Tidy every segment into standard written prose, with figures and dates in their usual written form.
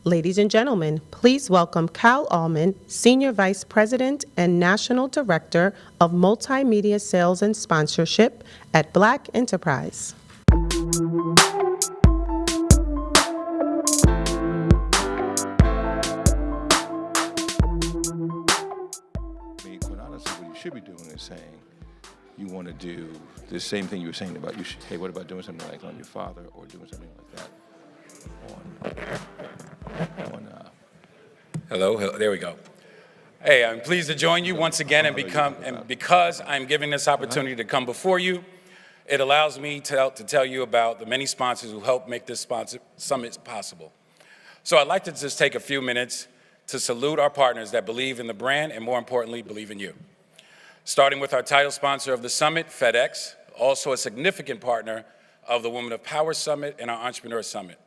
Ladies and gentlemen, please welcome Cal Allman, Senior Vice President and National Director of Multimedia Sales and Sponsorship at Black Enterprise. I mean, quite honestly, what you should be doing is saying you want to do the same thing you were saying about hey, what about doing something like on your father or doing something like that Hello, there we go. Hey, I'm pleased to join you once again and because I'm given this opportunity to come before you, it allows me to tell you about the many sponsors who help make this summit possible. So I'd like to just take a few minutes to salute our partners that believe in the brand and, more importantly, believe in you. Starting with our title sponsor of the summit, FedEx, also a significant partner of the Women of Power Summit and our Entrepreneur Summit.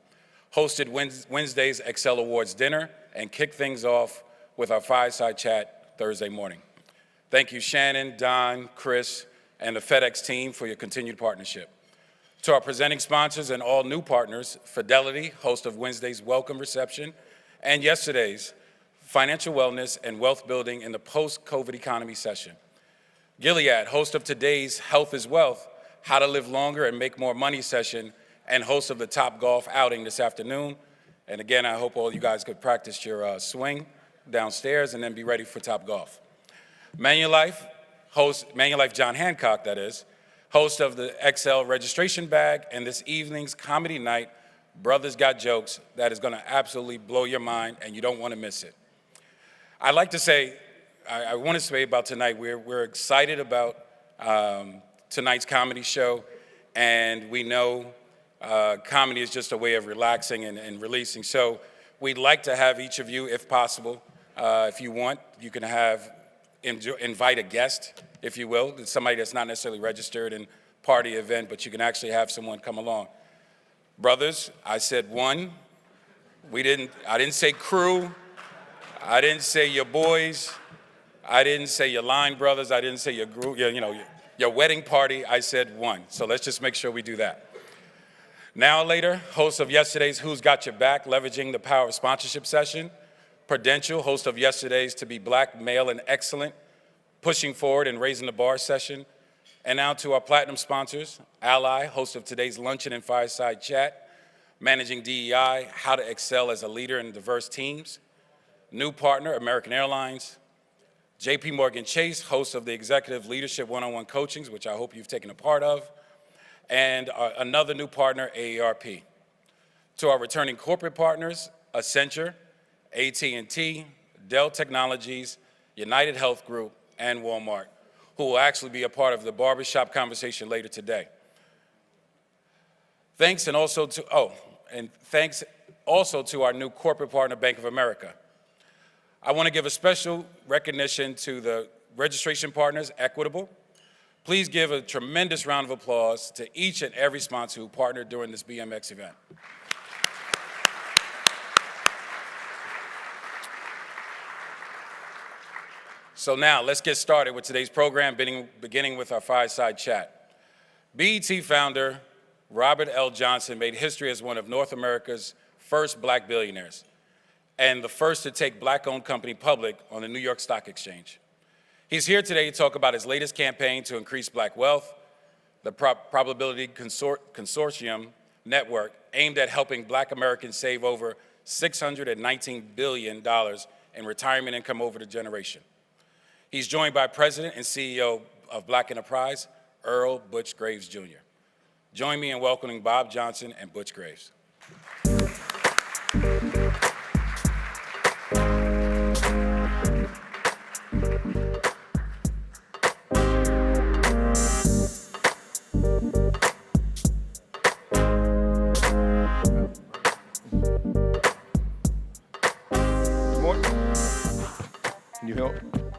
Hosted Wednesday's Excel Awards dinner and kicked things off with our Fireside chat Thursday morning. Thank you, Shannon, Don, Chris, and the FedEx team for your continued partnership. To our presenting sponsors and all new partners, Fidelity, host of Wednesday's Welcome Reception, and yesterday's Financial Wellness and Wealth Building in the Post-COVID Economy session. Gilead, host of today's Health is Wealth, How to Live Longer and Make More Money session, and host of the Top Golf outing this afternoon. And again, I hope all you guys could practice your swing downstairs and then be ready for Top Golf. Manulife John Hancock, that is, host of the XL registration bag and this evening's comedy night, Brothers Got Jokes, that is gonna absolutely blow your mind and you don't wanna miss it. I'd like to say, I want to say about tonight, we're excited about tonight's comedy show, and we know comedy is just a way of relaxing and releasing. So we'd like to have each of you, if possible, if you want, you can invite a guest, if you will, somebody that's not necessarily registered and party event, but you can actually have someone come along. Brothers, I said one. I didn't say crew. I didn't say your boys. I didn't say your line brothers. I didn't say your group, your wedding party. I said one. So let's just make sure we do that. Now later, host of yesterday's Who's Got Your Back, leveraging the power of sponsorship session. Prudential, host of yesterday's To Be Black, Male, and Excellent, pushing forward and raising the bar session. And now to our platinum sponsors, Ally, host of today's Luncheon and Fireside Chat, managing DEI, how to excel as a leader in diverse teams. New partner, American Airlines. JP Morgan Chase, host of the Executive Leadership One-on-One Coachings, which I hope you've taken a part of. And another new partner, AARP. To our returning corporate partners, Accenture, AT&T, Dell Technologies, United Health Group, and Walmart, who will actually be a part of the barbershop conversation later today. Thanks also to our new corporate partner, Bank of America. I want to give a special recognition to the registration partners, Equitable. Please give a tremendous round of applause to each and every sponsor who partnered during this BMX event. So now, let's get started with today's program, beginning with our Fireside Chat. BET founder Robert L. Johnson made history as one of North America's first Black billionaires and the first to take Black-owned company public on the New York Stock Exchange. He's here today to talk about his latest campaign to increase Black wealth, the Portability Consortium Network, aimed at helping Black Americans save over $619 billion in retirement income over the generation. He's joined by President and CEO of Black Enterprise, Earl Butch Graves Jr. Join me in welcoming Bob Johnson and Butch Graves.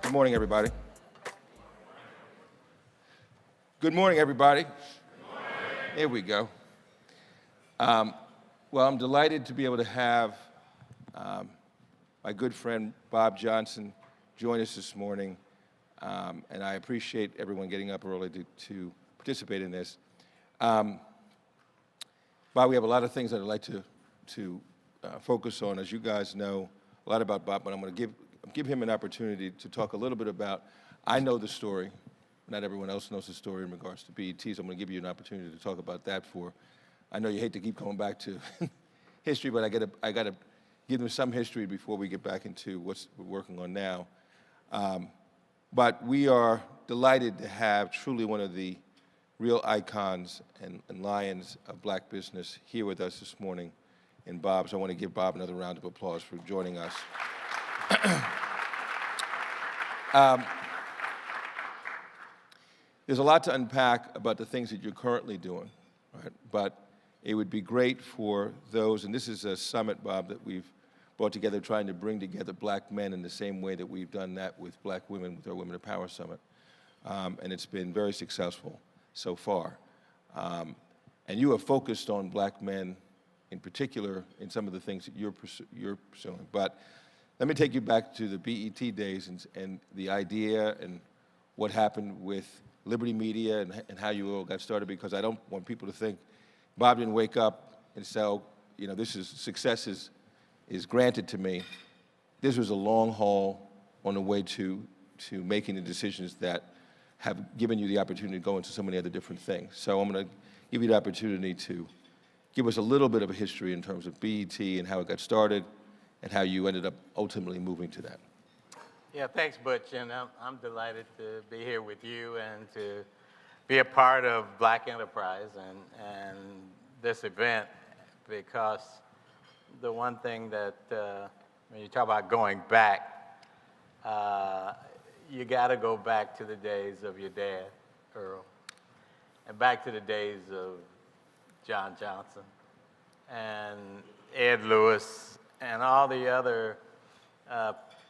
Good morning, everybody. Good morning, everybody. Good morning. Here we go. Well, I'm delighted to be able to have my good friend Bob Johnson join us this morning, and I appreciate everyone getting up early to participate in this. Bob, we have a lot of things that I'd like to focus on, as you guys know a lot about Bob, but I'm going to give him an opportunity to talk a little bit about, I know the story. Not everyone else knows the story in regards to BET, so I'm going to give you an opportunity to talk about that I know you hate to keep going back to history, but I got to give them some history before we get back into what we're working on now. But we are delighted to have truly one of the real icons and lions of black business here with us this morning in Bob. So I want to give Bob another round of applause for joining us. There's a lot to unpack about the things that you're currently doing, right? But it would be great for those, and this is a summit, Bob, that we've brought together trying to bring together black men in the same way that we've done that with black women with our Women of Power Summit. And it's been very successful so far. And you have focused on black men in particular in some of the things that you're pursuing. But let me take you back to the BET days and the idea and what happened with Liberty Media and how you all got started, because I don't want people to think Bob didn't wake up and say, oh, you know, success is granted to me. This was a long haul on the way to making the decisions that have given you the opportunity to go into so many other different things. So I'm going to give you the opportunity to give us a little bit of a history in terms of BET and how it got started and how you ended up ultimately moving to that. Yeah, thanks, Butch, and I'm delighted to be here with you and to be a part of Black Enterprise and this event, because the one thing that, when you talk about going back, you got to go back to the days of your dad, Earl, and back to the days of John Johnson and Ed Lewis and all the other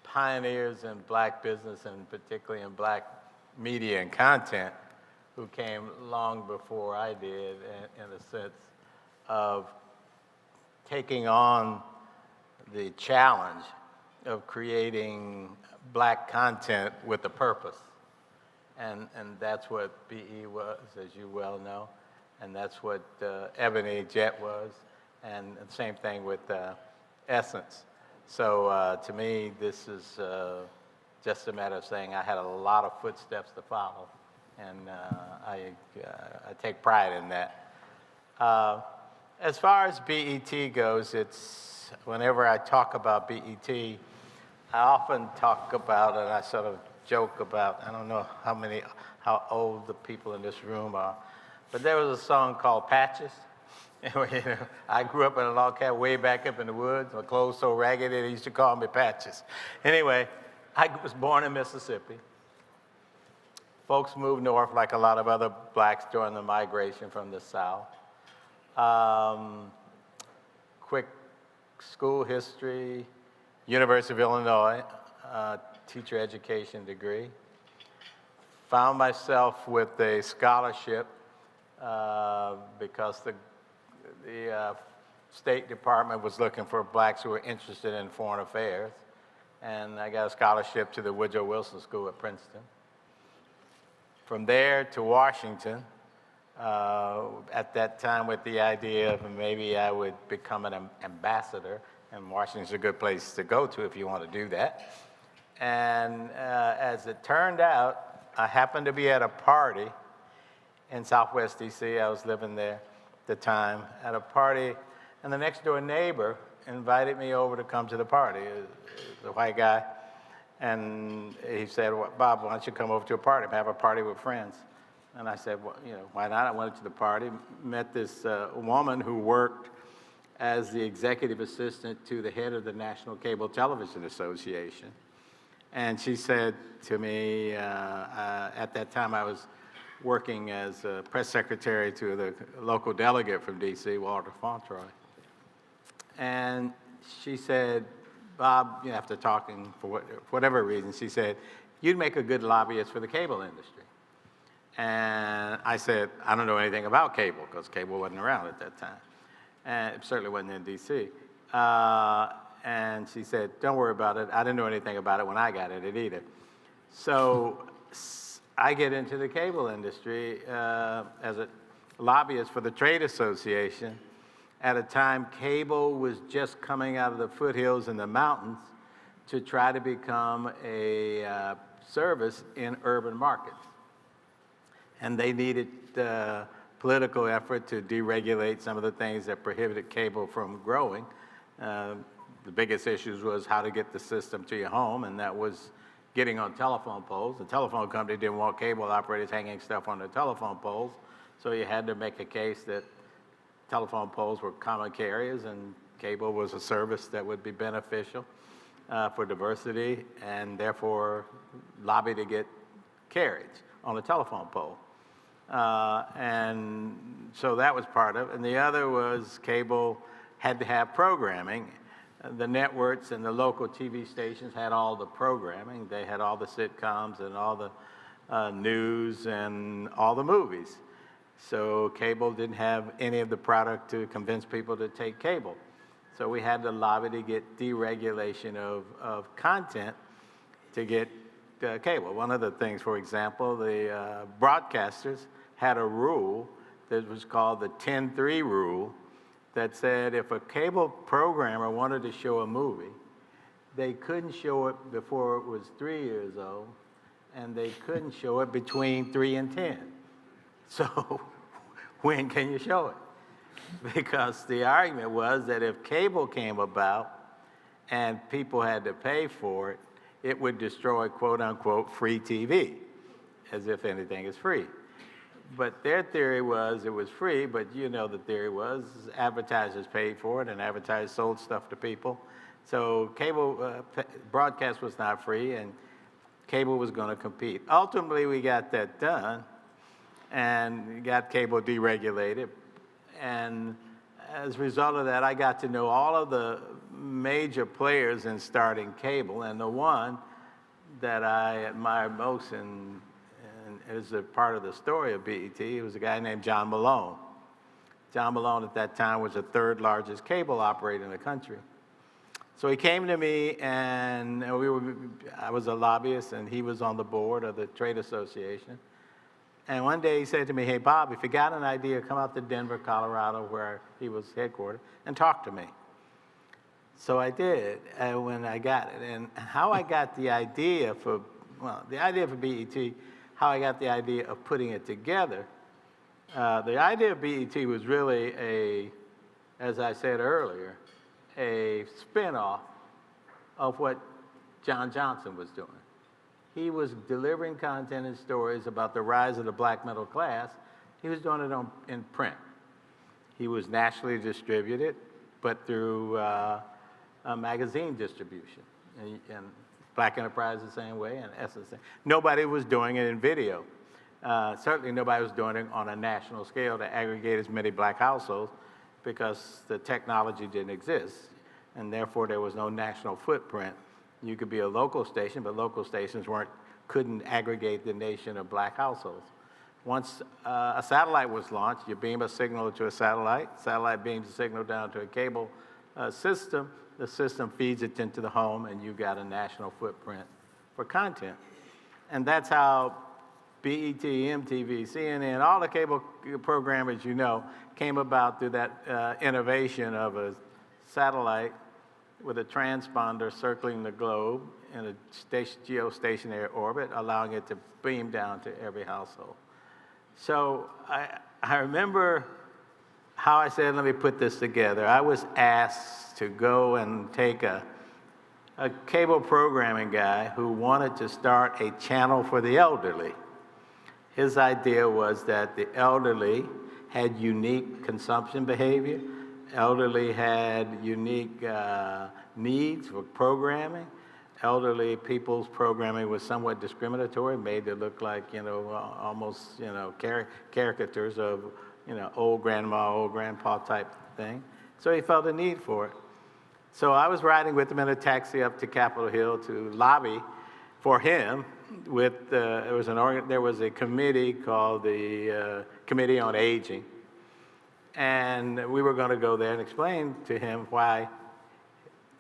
pioneers in black business, and particularly in black media and content, who came long before I did, in a sense of taking on the challenge of creating black content with a purpose. And that's what BE was, as you well know, and that's what Ebony Jet was, and the same thing with Essence. So to me, this is just a matter of saying I had a lot of footsteps to follow, and I take pride in that. As far as BET goes, it's whenever I talk about BET, I often talk about, and I sort of joke about, I don't know how old the people in this room are, but there was a song called Patches. I grew up in a log cabin way back up in the woods. My clothes so ragged they used to call me Patches. Anyway, I was born in Mississippi. Folks moved north like a lot of other blacks during the migration from the South. Quick school history, University of Illinois, teacher education degree. Found myself with a scholarship because the State Department was looking for blacks who were interested in foreign affairs. And I got a scholarship to the Woodrow Wilson School at Princeton. From there to Washington, at that time with the idea of maybe I would become an ambassador, and Washington's a good place to go to if you want to do that. And as it turned out, I happened to be at a party in Southwest DC. I was living there at the time, at a party, and the next door neighbor invited me over to come to the party. The white guy, and he said, well, Bob, why don't you come over to a party, have a party with friends? And I said, well, you know, why not? I went to the party, met this woman who worked as the executive assistant to the head of the National Cable Television Association. And she said to me, at that time I was working as a press secretary to the local delegate from DC, Walter Fauntroy. And she said, Bob, you know, after talking for whatever reason, she said, you'd make a good lobbyist for the cable industry. And I said, I don't know anything about cable, because cable wasn't around at that time. And it certainly wasn't in DC. And she said, don't worry about it. I didn't know anything about it when I got it either. So I get into the cable industry as a lobbyist for the trade association at a time cable was just coming out of the foothills and the mountains to try to become a service in urban markets. And they needed political effort to deregulate some of the things that prohibited cable from growing. The biggest issues was how to get the system to your home, and that was getting on telephone poles. The telephone company didn't want cable operators hanging stuff on the telephone poles, so you had to make a case that telephone poles were common carriers and cable was a service that would be beneficial for diversity, and therefore lobby to get carriage on a telephone pole. And so that was part of it. And the other was cable had to have programming. The networks and the local TV stations had all the programming. They had all the sitcoms and all the news and all the movies. So cable didn't have any of the product to convince people to take cable. So we had to lobby to get deregulation of content to get cable. One of the things, for example, the broadcasters had a rule that was called the 10-3 rule that said if a cable programmer wanted to show a movie, they couldn't show it before it was 3 years old, and they couldn't show it between 3 and 10. So when can you show it? Because the argument was that if cable came about and people had to pay for it, it would destroy quote unquote free TV, as if anything is free. But their theory was it was free, but you know the theory was advertisers paid for it and advertisers sold stuff to people. So cable broadcast was not free and cable was going to compete. Ultimately, we got that done and got cable deregulated. And as a result of that, I got to know all of the major players in starting cable, and the one that I admire most and is a part of the story of BET, it was a guy named John Malone. John Malone at that time was the third largest cable operator in the country. So he came to me, and I was a lobbyist, and he was on the board of the trade association. And one day he said to me, "Hey, Bob, if you got an idea, come out to Denver, Colorado, where he was headquartered, and talk to me." So I did, when I got it. And how I got the idea for BET, how I got the idea of putting it together, the idea of BET was really as I said earlier, a spinoff of what John Johnson was doing. He was delivering content and stories about the rise of the black middle class. He was doing it in print. He was nationally distributed, but through a magazine distribution. And Black Enterprise the same way, and Essence. Nobody was doing it in video. Certainly nobody was doing it on a national scale to aggregate as many black households because the technology didn't exist. And therefore there was no national footprint. You could be a local station, but local stations couldn't aggregate the nation of black households. Once a satellite was launched, you beam a signal to a satellite beams a signal down to a cable system, the system feeds it into the home, and you got a national footprint for content. And that's how BET, MTV, CNN, all the cable programmers you know came about through that innovation of a satellite with a transponder circling the globe in a geostationary orbit, allowing it to beam down to every household. So I remember how I said, let me put this together. I was asked to go and take a cable programming guy who wanted to start a channel for the elderly. His idea was that the elderly had unique consumption behavior. Elderly had unique needs for programming. Elderly people's programming was somewhat discriminatory, made to look like, almost, caricatures of, old grandma, old grandpa type thing. So he felt a need for it. So I was riding with him in a taxi up to Capitol Hill to lobby for him with, there was a committee called the Committee on Aging. And we were going to go there and explain to him why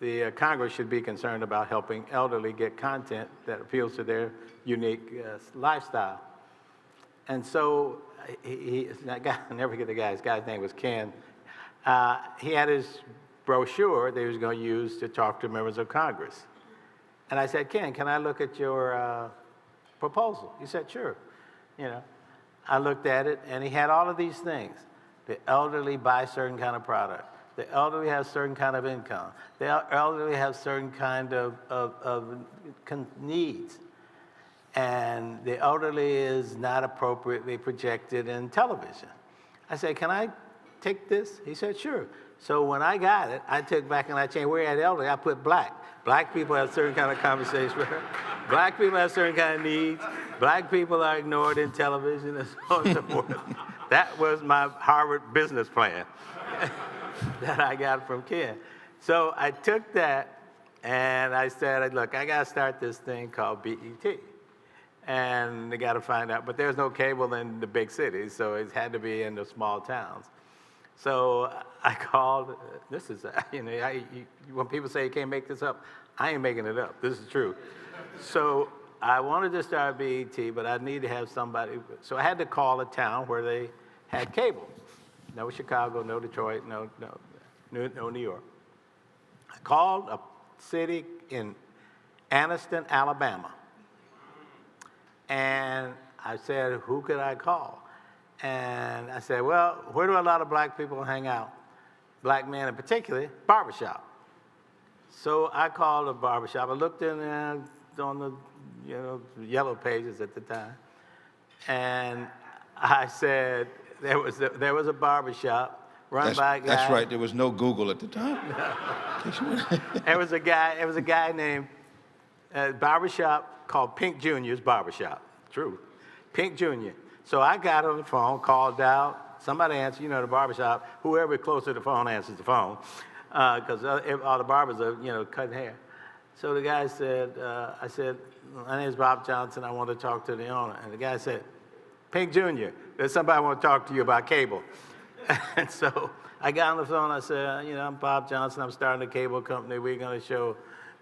the Congress should be concerned about helping elderly get content that appeals to their unique lifestyle. And so I never forget the guy's name was Ken. he had his brochure that he was going to use to talk to members of Congress. And I said, Ken, can I look at your proposal? He said, sure. You know, I looked at it, and he had all of these things. The elderly buy certain kind of product. The elderly have certain kind of income. The elderly have certain kind of needs. And the elderly is not appropriately projected in television. I said, can I take this? He said, sure. So when I got it, I took back and I changed where I had elderly, I put black. Black people have certain kind of conversations with her. Black people have certain kind of needs. Black people are ignored in television and so on and so forth. That was my Harvard business plan that I got from Ken. So I took that and I said, look, I got to start this thing called BET. And they got to find out, but there's no cable in the big cities, so it had to be in the small towns. So I called, this is, you know, when people say you can't make this up, I ain't making it up. This is true. So I wanted to start BET, but I needed to have somebody. So I had to call a town where they had cable. No Chicago, no Detroit, no New York. I called a city in Anniston, Alabama. And I said, who could I call? And I said, well, where do a lot of black people hang out? Black men in particular, barbershop. So I called a barbershop. I looked in there on the yellow pages at the time. And I said, there was a barbershop run by a guy. That's right, there was no Google at the time. There was a guy named barbershop called Pink Jr.'s Barbershop. True. Pink Jr. So I got on the phone, called out. Somebody answered, the barbershop. Whoever is close to the phone answers the phone, because all the barbers are, cutting hair. So the guy said, I said, my name is Bob Johnson. I want to talk to the owner. And the guy said, Pink Jr., there's somebody I want to talk to you about cable. And so I got on the phone. I said, I'm Bob Johnson. I'm starting a cable company. We're going to show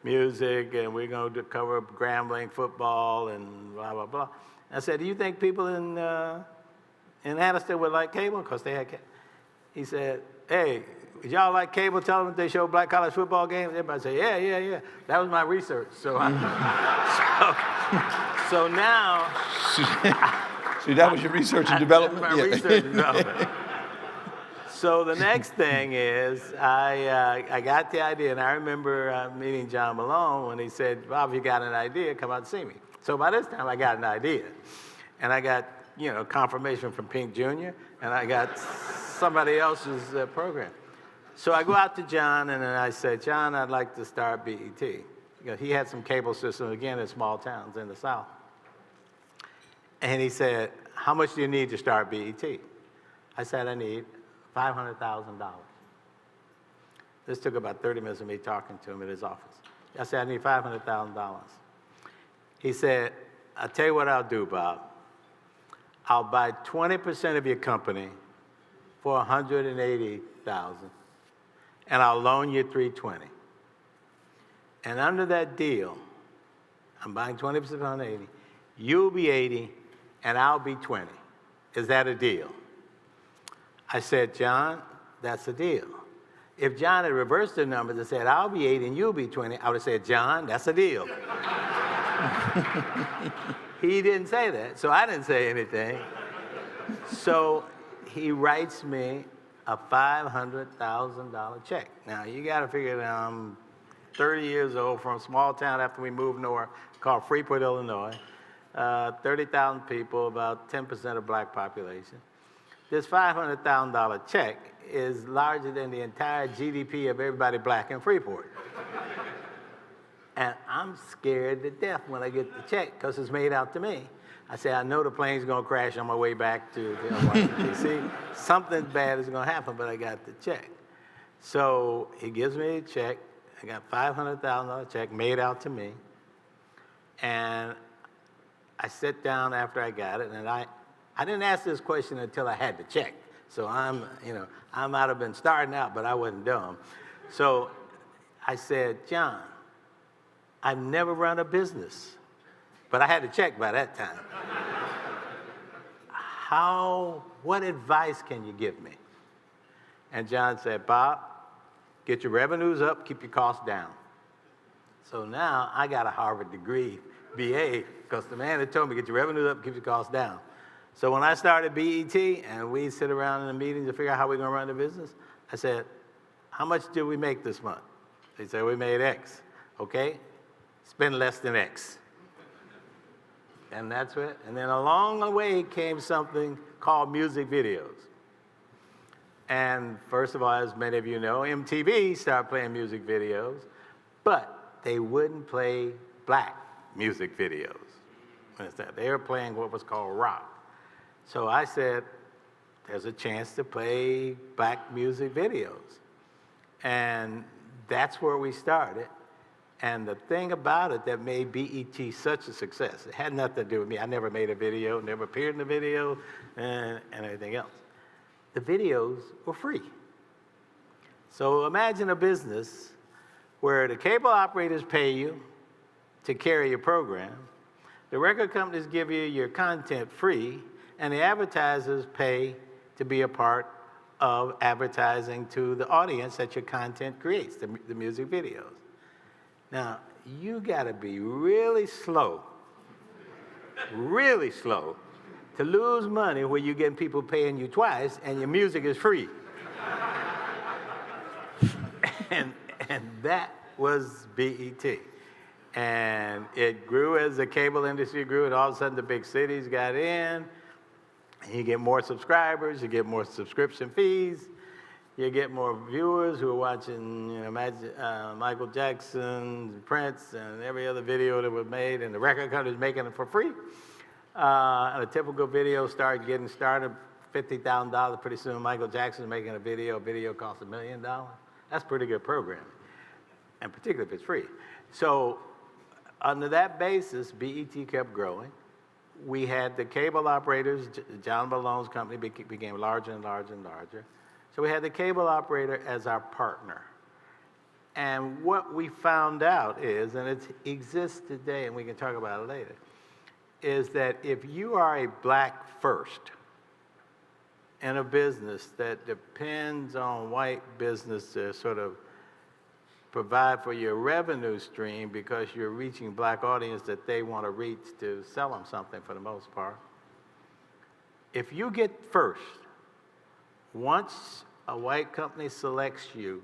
music, and we're going to cover Grambling football and blah, blah, blah. I said, do you think people in Anniston would like cable? Because they had cable. He said, hey, y'all like cable television? They show black college football games? Everybody said, yeah. That was my research. So now. See, that was your research and development? My research and development. So the next thing is, I got the idea, and I remember meeting John Malone when he said, Bob, if you got an idea, come out and see me. So by this time, I got an idea. And I got, confirmation from Pink Jr., and I got somebody else's program. So I go out to John, and then I said, John, I'd like to start BET. He had some cable systems, again, in small towns in the South. And he said, how much do you need to start BET? I said, I need $500,000. This took about 30 minutes of me talking to him at his office. I said, I need $500,000. He said, I'll tell you what I'll do, Bob. I'll buy 20% of your company for $180,000, and I'll loan you $320. And under that deal, I'm buying 20% of 180. You'll be 80, and I'll be 20. Is that a deal? I said, John, that's a deal. If John had reversed the numbers and said, I'll be 80 and you'll be 20, I would have said, John, that's a deal. He didn't say that, so I didn't say anything. So he writes me a $500,000 check. Now, you got to figure that I'm 30 years old from a small town after we moved north called Freeport, Illinois. 30,000 people, about 10% of black population. This $500,000 check is larger than the entire GDP of everybody black in Freeport. And I'm scared to death when I get the check because it's made out to me. I say, I know the plane's going to crash on my way back to Washington, D.C. Something bad is going to happen, but I got the check. So he gives me a check. I got $500,000 check made out to me. And I sit down after I got it, and I didn't ask this question until I had the check. So I might have been starting out, but I wasn't dumb. So I said, John, I've never run a business, but I had the check by that time. What advice can you give me? And John said, Bob, get your revenues up, keep your costs down. So now I got a Harvard degree, BA, because the man that told me, get your revenues up, keep your costs down. So when I started BET and we sit around in the meetings to figure out how we're going to run the business, I said, how much did we make this month? They said, we made X. Okay, spend less than X. And that's it. And then along the way came something called music videos. And first of all, as many of you know, MTV started playing music videos, but they wouldn't play black music videos. They were playing what was called rock. So I said, there's a chance to play black music videos. And that's where we started. And the thing about it that made BET such a success, it had nothing to do with me. I never made a video, never appeared in a video, and everything else. The videos were free. So imagine a business where the cable operators pay you to carry your program, the record companies give you your content free, and the advertisers pay to be a part of advertising to the audience that your content creates, the music videos. Now, you gotta be really slow to lose money where you're getting people paying you twice and your music is free. and that was BET. And it grew as the cable industry grew, and all of a sudden the big cities got in, and you get more subscribers, you get more subscription fees, you get more viewers who are watching, you know, Michael Jackson, Prince, and every other video that was made, and the record companies making it for free. And a typical video started getting started, $50,000. Pretty soon, Michael Jackson's making a video costs $1 million. That's pretty good programming, and particularly if it's free. So under that basis, BET kept growing. We had the cable operators, John Malone's company became larger and larger and larger. So we had the cable operator as our partner. And what we found out is, and it exists today, and we can talk about it later, is that if you are a black first in a business that depends on white business to sort of provide for your revenue stream because you're reaching black audience that they want to reach to sell them something for the most part. If you get first, once a white company selects you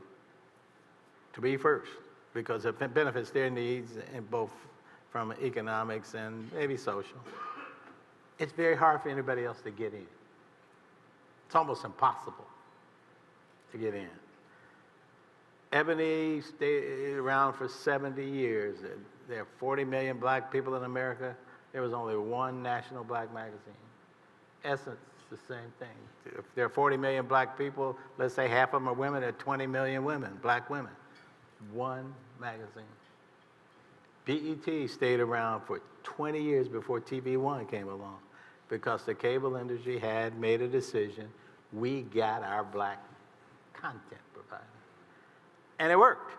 to be first, because it benefits their needs in both from economics and maybe social, it's very hard for anybody else to get in. It's almost impossible to get in. Ebony stayed around for 70 years. There are 40 million black people in America. There was only one national black magazine. Essence, the same thing. If there are 40 million black people, let's say half of them are women, there are 20 million women, black women. One magazine. BET stayed around for 20 years before TV One came along because the cable industry had made a decision, we got our black content provider. And it worked.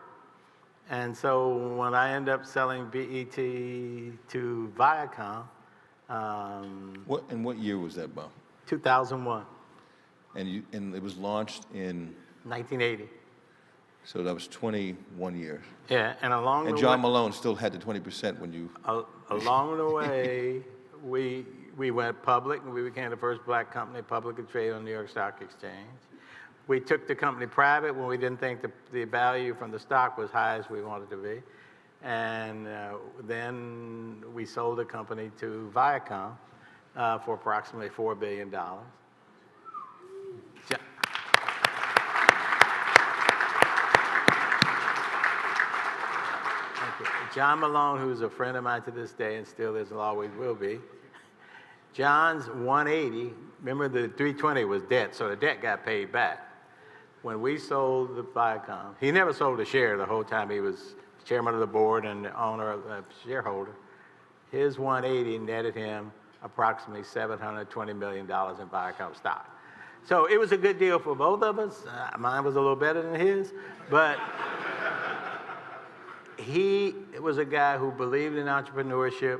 And so when I ended up selling BET to Viacom, What year was that, Bob? 2001. And it was launched in? 1980. So that was 21 years. Yeah, and along and the John way, Malone still had the 20% when you... Along the way, we went public, and we became the first black company publicly traded on the New York Stock Exchange. We took the company private when we didn't think the value from the stock was high as we wanted to be. And then we sold the company to Viacom for approximately $4 billion. John Malone, who's a friend of mine to this day and still is and always will be, John's 180, remember the 320 was debt, so the debt got paid back. When we sold the Viacom, he never sold a share the whole time he was chairman of the board and the owner, shareholder. His 180 netted him approximately $720 million in Viacom stock. So it was a good deal for both of us. Mine was a little better than his, but he was a guy who believed in entrepreneurship,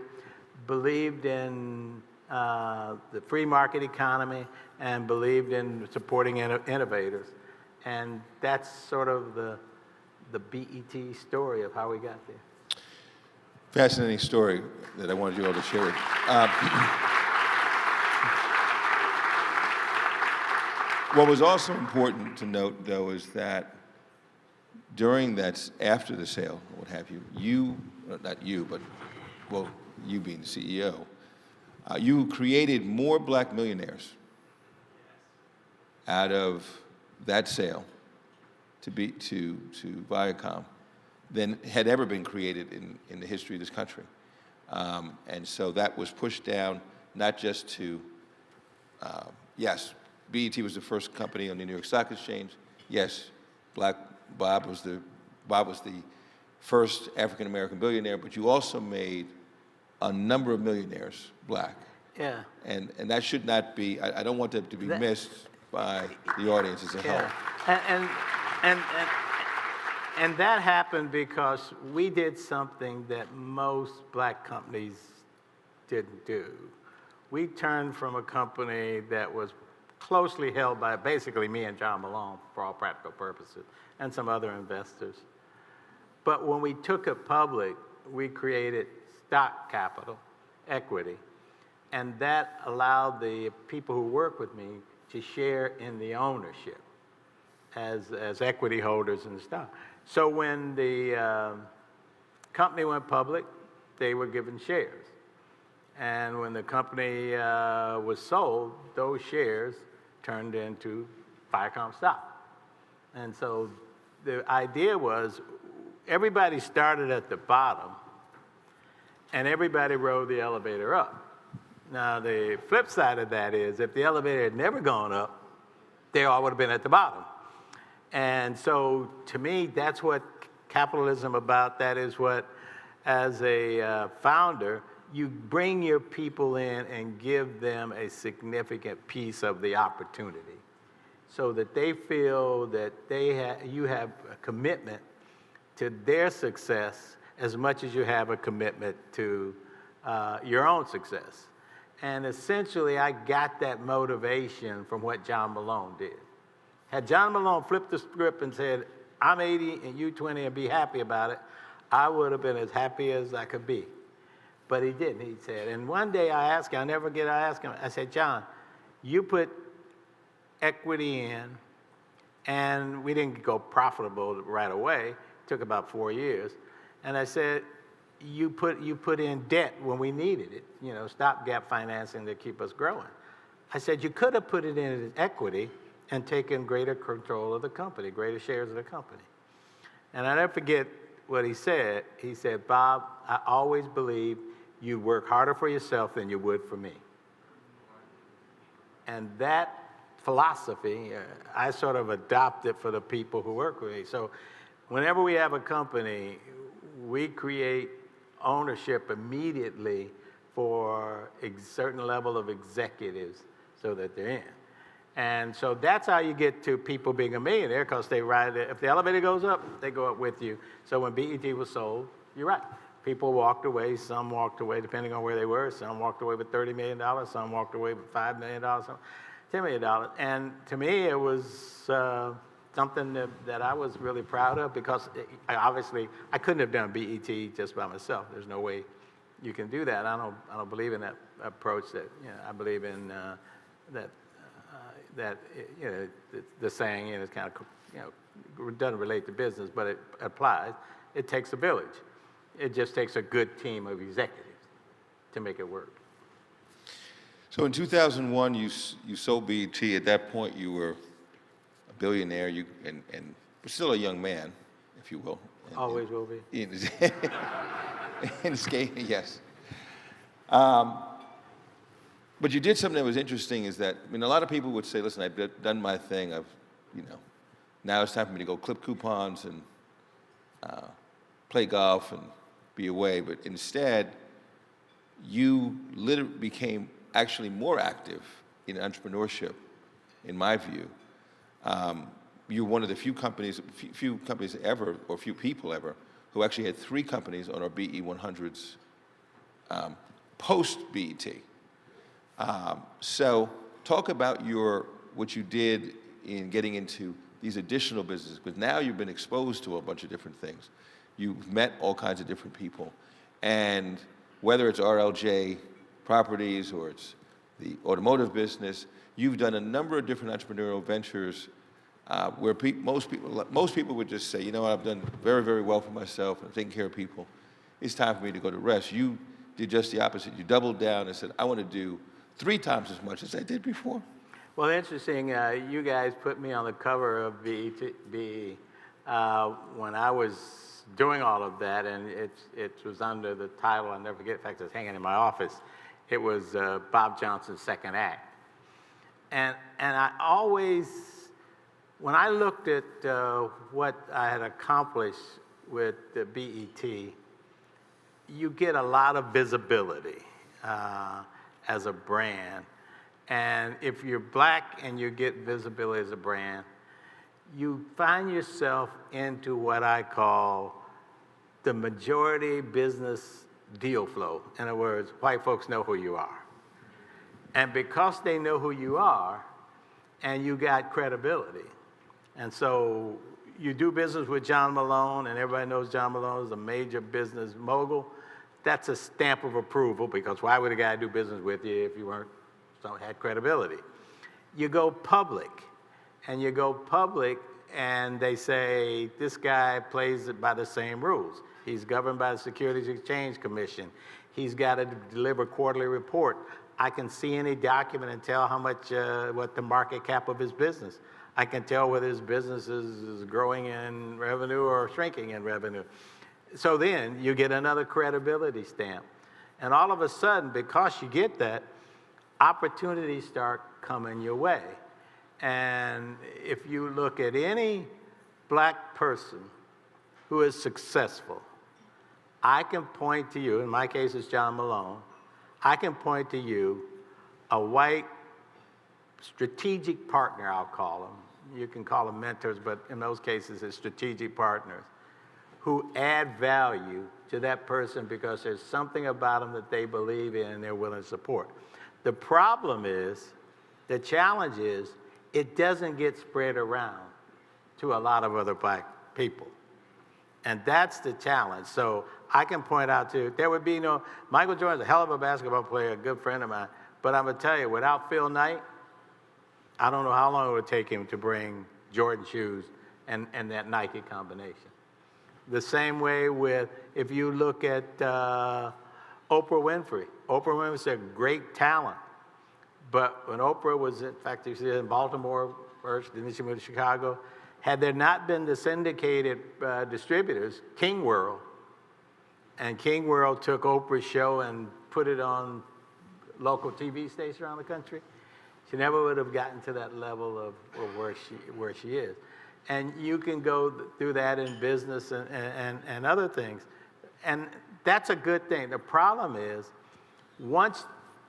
believed in the free market economy, and believed in supporting innovators. And that's sort of the BET story of how we got there. Fascinating story that I wanted you all to share with. What was also important to note, though, is that during that, after the sale, what have you, not you, but, well, you being the CEO, you created more Black millionaires out of that sale to Viacom than had ever been created in the history of this country. And so that was pushed down, not just to, yes, BET was the first company on the New York Stock Exchange. Yes, Bob was the first African-American billionaire, but you also made a number of millionaires Black. Yeah. And that should not be, I don't want that to be missed by the audience as a whole. And that happened because we did something that most Black companies didn't do. We turned from a company that was closely held by basically me and John Malone for all practical purposes, and some other investors. But when we took it public, we created stock capital, equity, and that allowed the people who work with me to share in the ownership as equity holders in the stock. So when the company went public, they were given shares. And when the company was sold, those shares turned into Viacom stock. And so the idea was everybody started at the bottom and everybody rode the elevator up. Now, the flip side of that is if the elevator had never gone up, they all would have been at the bottom. And so to me, that's what capitalism about. That is what, as a founder, you bring your people in and give them a significant piece of the opportunity so that they feel that you have a commitment to their success as much as you have a commitment to your own success. And essentially, I got that motivation from what John Malone did. Had John Malone flipped the script and said, I'm 80 and you 20 and be happy about it, I would have been as happy as I could be. But he didn't, he said. And one day I asked him, I'll never forget, I asked him, I said, John, you put equity in, and we didn't go profitable right away. It took about 4 years. And I said, you put in debt when we needed it, stopgap financing to keep us growing. I said, you could have put it in as equity and taken greater control of the company, greater shares of the company. And I'll never forget what he said. He said, Bob, I always believed you'd work harder for yourself than you would for me. And that philosophy, I sort of adopted for the people who work with me. So whenever we have a company, we create ownership immediately for a certain level of executives so that they're in. And so that's how you get to people being a millionaire, because they ride it. If the elevator goes up, they go up with you. So when BET was sold, you're right. People walked away. Some walked away, depending on where they were. Some walked away with $30 million. Some walked away with $5 million, some $10 million. And to me, it was something that I was really proud of, because obviously I couldn't have done BET just by myself. There's no way you can do that. I don't believe in that approach. That I believe in that the saying is kind of doesn't relate to business, but it applies. It takes a village. It just takes a good team of executives to make it work. So in 2001, you sold BET. At that point, you were a billionaire, and still a young man, if you will. Always will be. In skating, yes. But you did something that was interesting, is that, a lot of people would say, listen, I've done my thing. Now it's time for me to go clip coupons and play golf and be away. But instead, you literally became actually more active in entrepreneurship, in my view. You're one of the few companies ever, or few people ever, who actually had 3 companies on our BE 100s post-BET. So talk about what you did in getting into these additional businesses, because now you've been exposed to a bunch of different things. You've met all kinds of different people. And whether it's RLJ Properties or it's the automotive business, you've done a number of different entrepreneurial ventures where most people would just say, you know what, I've done very, very well for myself and taking care of people. It's time for me to go to rest. You did just the opposite. You doubled down and said, I want to do 3 times as much as I did before. Well, interesting, you guys put me on the cover of BE when I was doing all of that, and it was under the title, I'll never forget, in fact, it's hanging in my office. It was Bob Johnson's Second Act. And I always, when I looked at what I had accomplished with the BET, you get a lot of visibility as a brand. And if you're black and you get visibility as a brand, you find yourself into what I call the majority business deal flow. In other words, white folks know who you are. And because they know who you are, and you got credibility. And so you do business with John Malone, and everybody knows John Malone is a major business mogul. That's a stamp of approval, because why would a guy do business with you if you weren't, so had credibility? You go public, and they say, this guy plays it by the same rules. He's governed by the Securities Exchange Commission. He's got to deliver a quarterly report. I can see any document and tell how much, what the market cap of his business. I can tell whether his business is growing in revenue or shrinking in revenue. So then you get another credibility stamp. And all of a sudden, because you get that, opportunities start coming your way. And if you look at any black person who is successful, I can point to you, in my case it's John Malone, I can point to you a white strategic partner, I'll call them. You can call them mentors, but in those cases it's strategic partners who add value to that person because there's something about them that they believe in and they're willing to support. The problem is, the challenge is, it doesn't get spread around to a lot of other black people. And that's the challenge. So I can point out to, there would be no, Michael Jordan's a hell of a basketball player, a good friend of mine, but I'm gonna tell you, without Phil Knight, I don't know how long it would take him to bring Jordan shoes and that Nike combination. The same way with, if you look at Oprah Winfrey. Oprah Winfrey's a great talent, but when Oprah was, in fact, she was in Baltimore first, then she moved to Chicago. Had there not been the syndicated distributors, King World, and King World took Oprah's show and put it on local TV stations around the country, she never would have gotten to that level of where she is. And you can go through that in business and other things. And that's a good thing. The problem is, once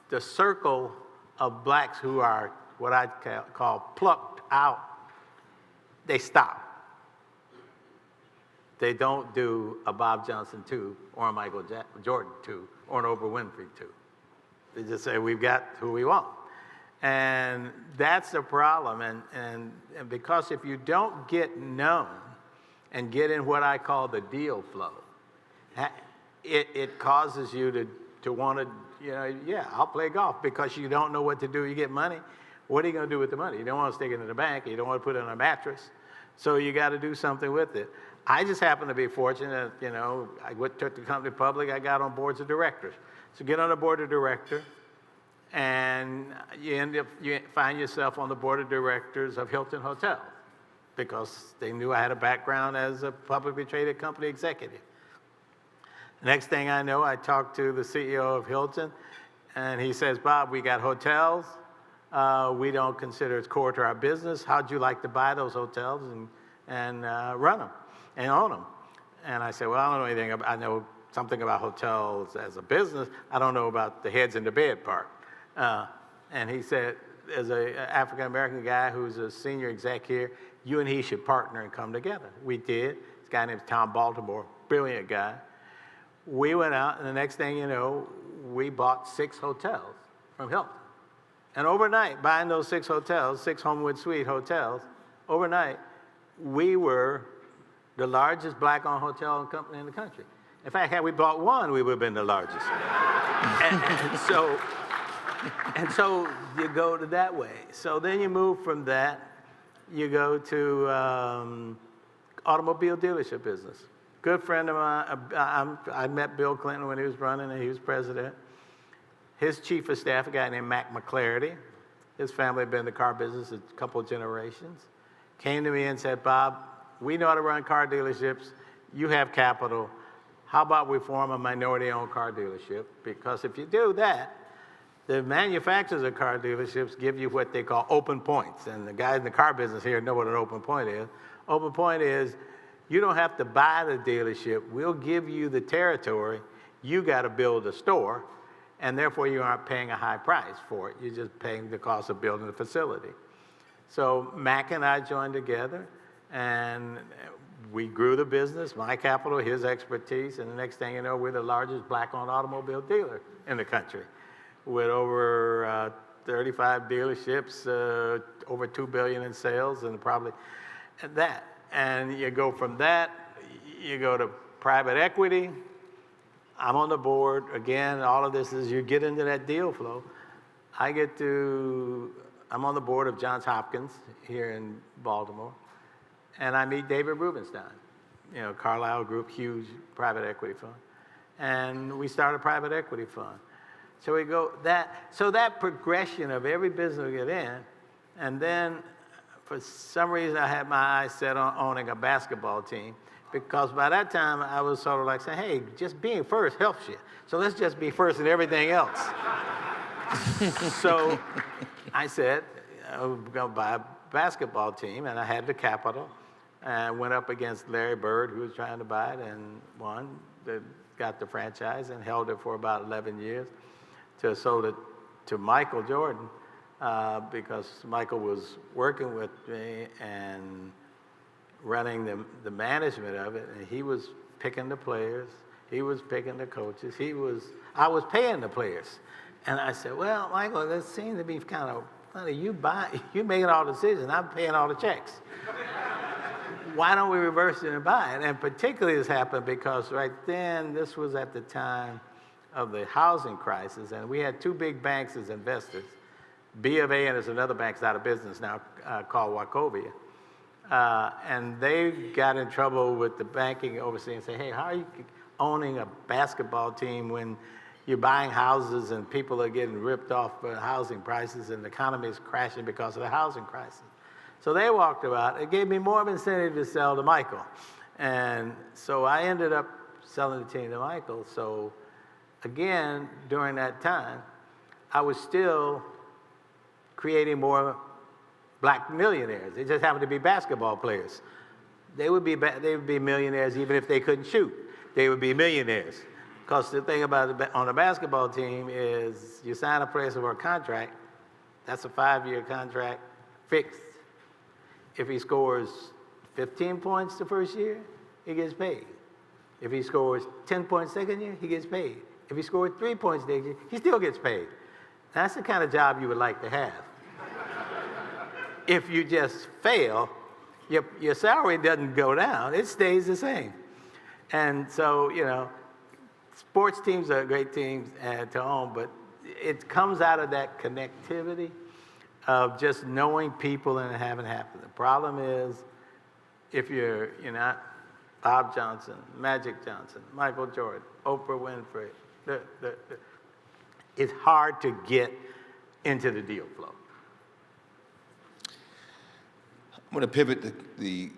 the circle of blacks who are what I call plucked out, they stop. They don't do a Bob Johnson 2 or a Michael Jordan 2 or an Oprah Winfrey 2. They just say, we've got who we want. And that's the problem. And because if you don't get known and get in what I call the deal flow, it causes you to want to, you know, yeah, I'll play golf, because you don't know what to do. You get money. What are you going to do with the money? You don't want to stick it in the bank. You don't want to put it on a mattress. So you got to do something with it. I just happen to be fortunate, you know, I took the company public. I got on boards of directors. So get on a board of director, and you find yourself on the board of directors of Hilton Hotel, because they knew I had a background as a publicly traded company executive. Next thing I know, I talked to the CEO of Hilton, and he says, Bob, we got hotels. We don't consider it core to our business. How'd you like to buy those hotels and run them and own them? And I said, well, I don't know anything about, I know something about hotels as a business. I don't know about the heads in the bed part. And he said, as an African-American guy who's a senior exec here, you and he should partner and come together. We did. This guy named Tom Baltimore, brilliant guy. We went out, and the next thing you know, we bought 6 hotels from Hilton. And overnight, buying those 6 hotels, 6 Homewood Suite hotels, overnight, we were the largest black-owned hotel company in the country. In fact, had we bought one, we would have been the largest. and so you go to that way. So then you move from that, you go to automobile dealership business. Good friend of mine, I met Bill Clinton when he was running and he was president. His chief of staff, a guy named Mac McClarity, his family had been in the car business a couple of generations, came to me and said, Bob, we know how to run car dealerships. You have capital. How about we form a minority-owned car dealership? Because if you do that, the manufacturers of car dealerships give you what they call open points. And the guys in the car business here know what an open point is. Open point is you don't have to buy the dealership. We'll give you the territory. You got to build a store, and therefore you aren't paying a high price for it. You're just paying the cost of building the facility. So Mac and I joined together, and we grew the business, my capital, his expertise, and the next thing you know, we're the largest black-owned automobile dealer in the country with over 35 dealerships, over $2 billion in sales, and probably that. And you go from that, you go to private equity. I'm on the board. Again, all of this is you get into that deal flow. I'm on the board of Johns Hopkins here in Baltimore, and I meet David Rubenstein, Carlyle Group, huge private equity fund. And we start a private equity fund. So we go so that progression of every business we get in, and then for some reason I had my eyes set on owning a basketball team, because by that time I was sort of like saying, hey, just being first helps you. So let's just be first in everything else. So I said, I'm going to buy a basketball team, and I had the capital. And I went up against Larry Bird, who was trying to buy it, and won. Got the franchise and held it for about 11 years. Sold it to Michael Jordan, because Michael was working with me and running the management of it, and he was picking the players, he was picking the coaches, I was paying the players. And I said, well, Michael, that seems to be kind of funny. You making all the decisions, I'm paying all the checks. Why don't we reverse it and buy it? And particularly this happened because right then, this was at the time of the housing crisis, and we had two big banks as investors. B of A, and there's another bank that's out of business now called Wachovia. And they got in trouble with the banking overseas and said, hey, how are you owning a basketball team when you're buying houses and people are getting ripped off for housing prices and the economy is crashing because of the housing crisis? So they walked about. It gave me more of an incentive to sell to Michael. And so I ended up selling the team to Michael. So again, during that time, I was still creating more black millionaires. They just happened to be basketball players. They would be millionaires even if they couldn't shoot. They would be millionaires. Because the thing about on a basketball team is you sign a player for a contract, that's a 5-year contract, fixed. If he scores 15 points the first year, he gets paid. If he scores 10 points second year, he gets paid. If he scores 3 points next year, he still gets paid. That's the kind of job you would like to have. If you just fail, your salary doesn't go down, it stays the same. And so, sports teams are great teams to own, but it comes out of that connectivity of just knowing people and having happened. The problem is if you're not Bob Johnson, Magic Johnson, Michael Jordan, Oprah Winfrey, it's hard to get into the deal flow. I'm going to pivot the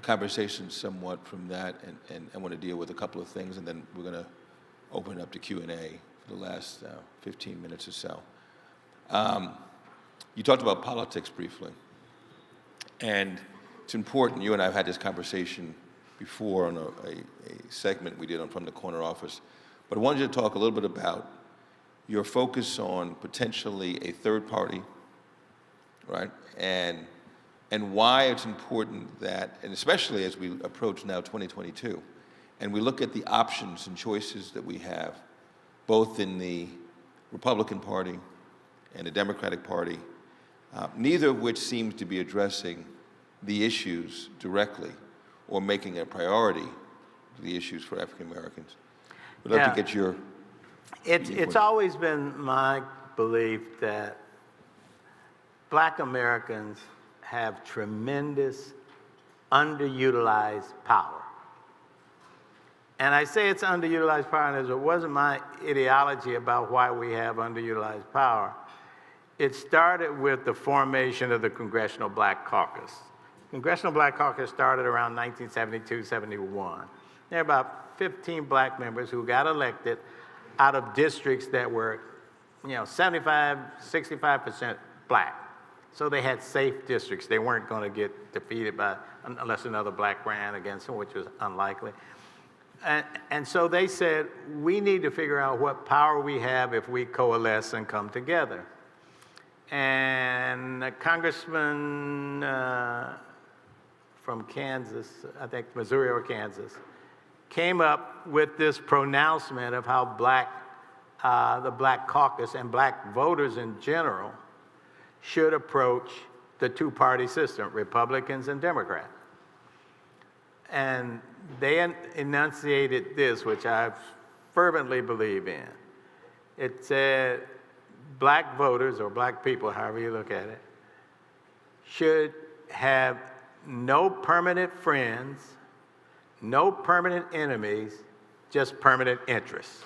conversation somewhat from that, and I want to deal with a couple of things, and then we're going to open it up to Q&A for the last 15 minutes or so. You talked about politics briefly, and it's important. You and I have had this conversation before on a segment we did on From the Corner Office, but I wanted you to talk a little bit about your focus on potentially a third party, right? And why it's important that, and especially as we approach now 2022, and we look at the options and choices that we have, both in the Republican Party and the Democratic Party, neither of which seems to be addressing the issues directly or making it a priority, the issues for African Americans. We'd love to get your It's always been my belief that Black Americans have tremendous underutilized power. And I say it's underutilized power, and it wasn't my ideology about why we have underutilized power. It started with the formation of the Congressional Black Caucus. Congressional Black Caucus started around 1972, 71. There are about 15 black members who got elected out of districts that were, 75, 65% black. So they had safe districts. They weren't going to get defeated unless another black ran against them, which was unlikely. And so they said, we need to figure out what power we have if we coalesce and come together. And a congressman from Kansas, I think Missouri or Kansas, came up with this pronouncement of how the Black Caucus and black voters in general should approach the two-party system, Republicans and Democrats. And they enunciated this, which I fervently believe in. It said, black voters, or black people, however you look at it, should have no permanent friends, no permanent enemies, just permanent interests.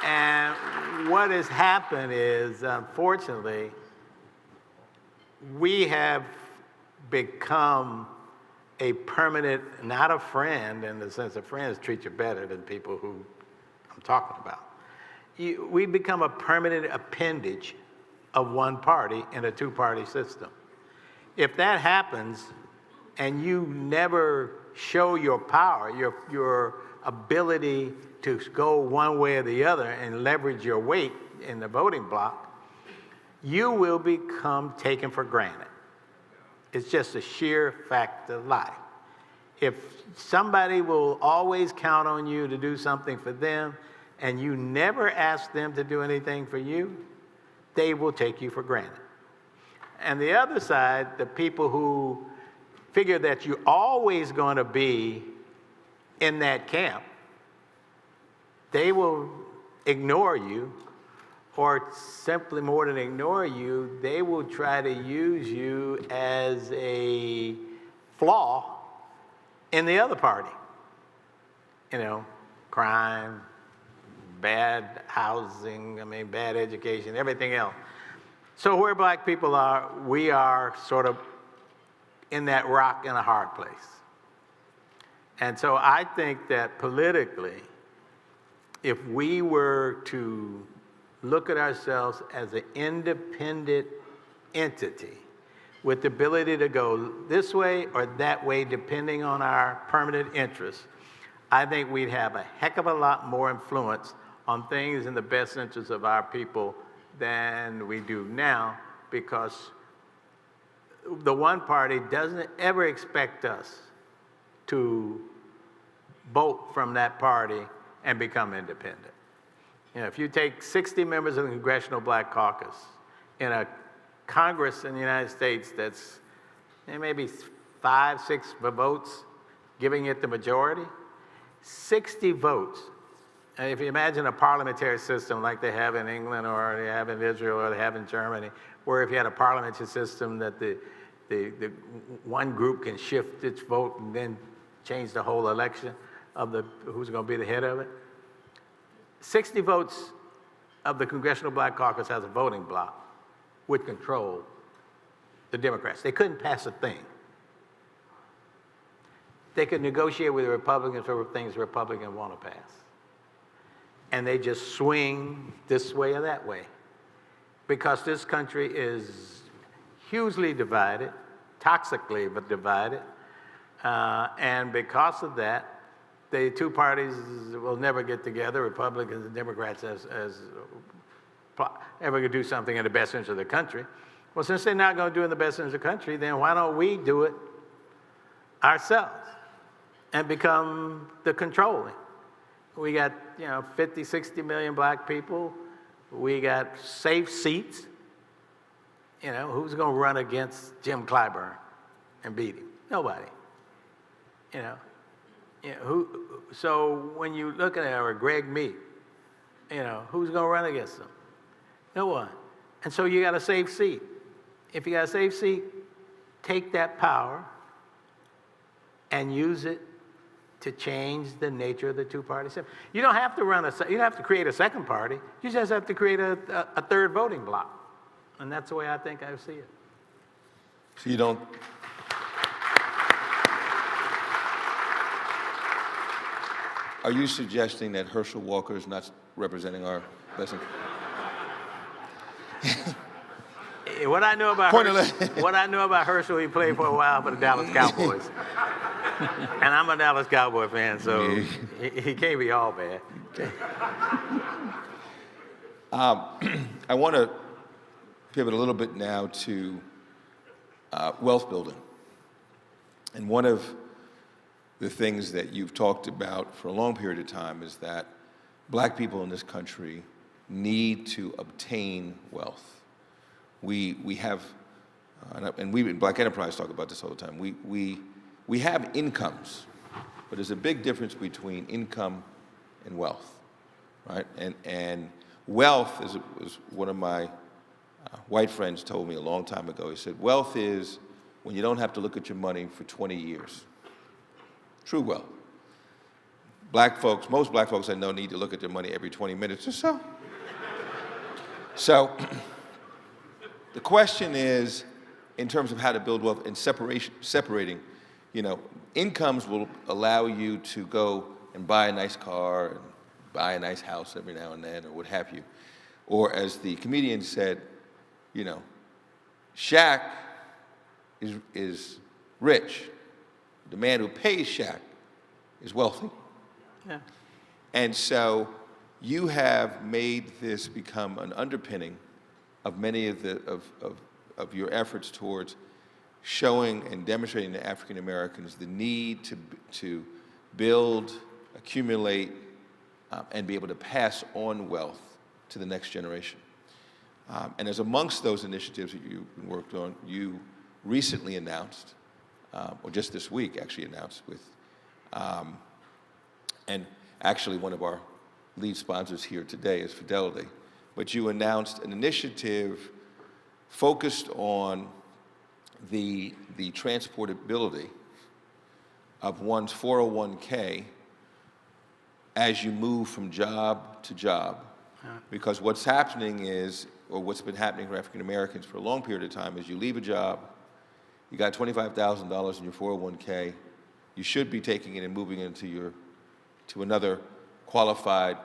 And what has happened is, unfortunately, we have become a permanent, not a friend in the sense that friends treat you better than people who I'm talking about. We become a permanent appendage of one party in a two-party system. If that happens and you never show your power, your ability to go one way or the other and leverage your weight in the voting block, you will become taken for granted. It's just a sheer fact of life. If somebody will always count on you to do something for them and you never ask them to do anything for you, they will take you for granted. And the other side, the people who figure that you're always going to be in that camp, they will ignore you, or simply more than ignore you, they will try to use you as a flaw in the other party. Crime, bad housing, bad education, everything else. So where black people are, we are sort of in that rock in a hard place. And so I think that politically, if we were to look at ourselves as an independent entity with the ability to go this way or that way depending on our permanent interests, I think we'd have a heck of a lot more influence on things in the best interests of our people than we do now, because the one party doesn't ever expect us to vote from that party and become independent. If you take 60 members of the Congressional Black Caucus in a Congress in the United States that's maybe 5, 6 votes, giving it the majority, 60 votes. And if you imagine a parliamentary system like they have in England or they have in Israel or they have in Germany, where if you had a parliamentary system that the one group can shift its vote and then change the whole election of who's going to be the head of it. 60 votes of the Congressional Black Caucus as a voting bloc would control the Democrats. They couldn't pass a thing. They could negotiate with the Republicans for things the Republicans want to pass. And they just swing this way or that way. Because this country is hugely divided, toxically but divided. And because of that, the two parties will never get together, Republicans and Democrats, as ever going to do something in the best interest of the country. Well, since they're not going to do it in the best interest of the country, then why don't we do it ourselves and become the controlling? We got 50, 60 million black people. We got safe seats You know, who's going to run against Jim Clyburn and beat him? Nobody. You know, so when you look at or Greg Meek, you know, who's going to run against him? No one. And so you got a safe seat. If you got a safe seat, take that power and use it to change the nature of the two-party system. You don't have to you don't have to create a second party. You just have to create a third voting bloc. And that's the way I think I see it. So you don't... Are you suggesting that Herschel Walker is not representing our best interest? What I know about Herschel, he played for a while for the Dallas Cowboys. And I'm a Dallas Cowboy fan, so he can't be all bad. I want to pivot a little bit now to wealth building. And one of the things that you've talked about for a long period of time is that black people in this country need to obtain wealth. We have, and we in Black Enterprise talk about this all the time, we have incomes, but there's a big difference between income and wealth, right? And wealth is one of my white friends told me a long time ago. He said, wealth is when you don't have to look at your money for 20 years. True wealth. Black folks, most black folks I know need to look at their money every 20 minutes or so. So the question is, in terms of how to build wealth and separating, you know, incomes will allow you to go and buy a nice car and buy a nice house every now and then or what have you. Or as the comedian said, you know, Shaq is rich. The man who pays Shaq is wealthy. Yeah. And so you have made this become an underpinning of many of your efforts towards showing and demonstrating to African Americans the need to build, accumulate, and be able to pass on wealth to the next generation. And as amongst those initiatives that you've worked on, you recently announced, or just this week actually announced with, and actually one of our lead sponsors here today is Fidelity, but you announced an initiative focused on the transportability of one's 401k as you move from job to job. Because what's happening is, or what's been happening for African Americans for a long period of time is you leave a job, you got $25,000 in your 401k, you should be taking it and moving it to another qualified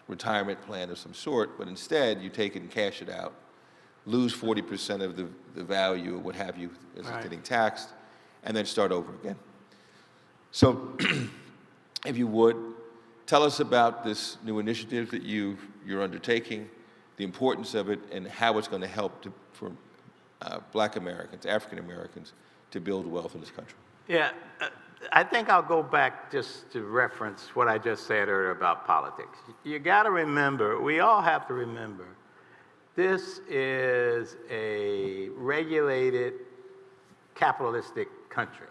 retirement plan of some sort, but instead you take it and cash it out, lose 40% of the value or what have you as it's getting taxed, and then start over again. So if you would, tell us about this new initiative that you're undertaking, the importance of it, and how it's going to help for Black Americans, African Americans, to build wealth in this country. Yeah, I think I'll go back just to reference what I just said earlier about politics. You got to remember, we all have to remember, this is a regulated capitalistic country.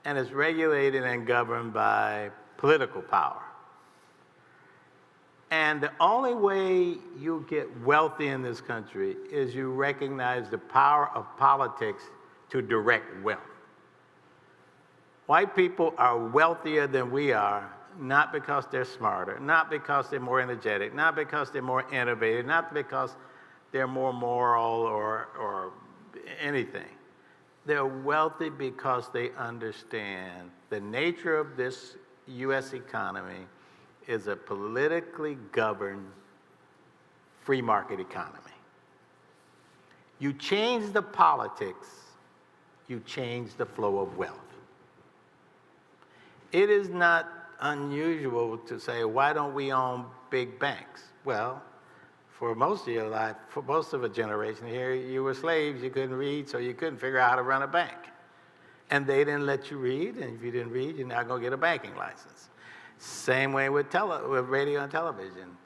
And it's regulated and governed by political power. And the only way you get wealthy in this country is you recognize the power of politics to direct wealth. White people are wealthier than we are, not because they're smarter, not because they're more energetic, not because they're more innovative, not because they're more moral or anything. They're wealthy because they understand the nature of this U.S. economy is a politically governed free market economy. You change the politics, you change the flow of wealth. It is not unusual to say, why don't we own big banks? Well, for most of your life, for most of a generation here, you were slaves, you couldn't read, so you couldn't figure out how to run a bank. And they didn't let you read, and if you didn't read, you're not going to get a banking license. Same way with radio and television.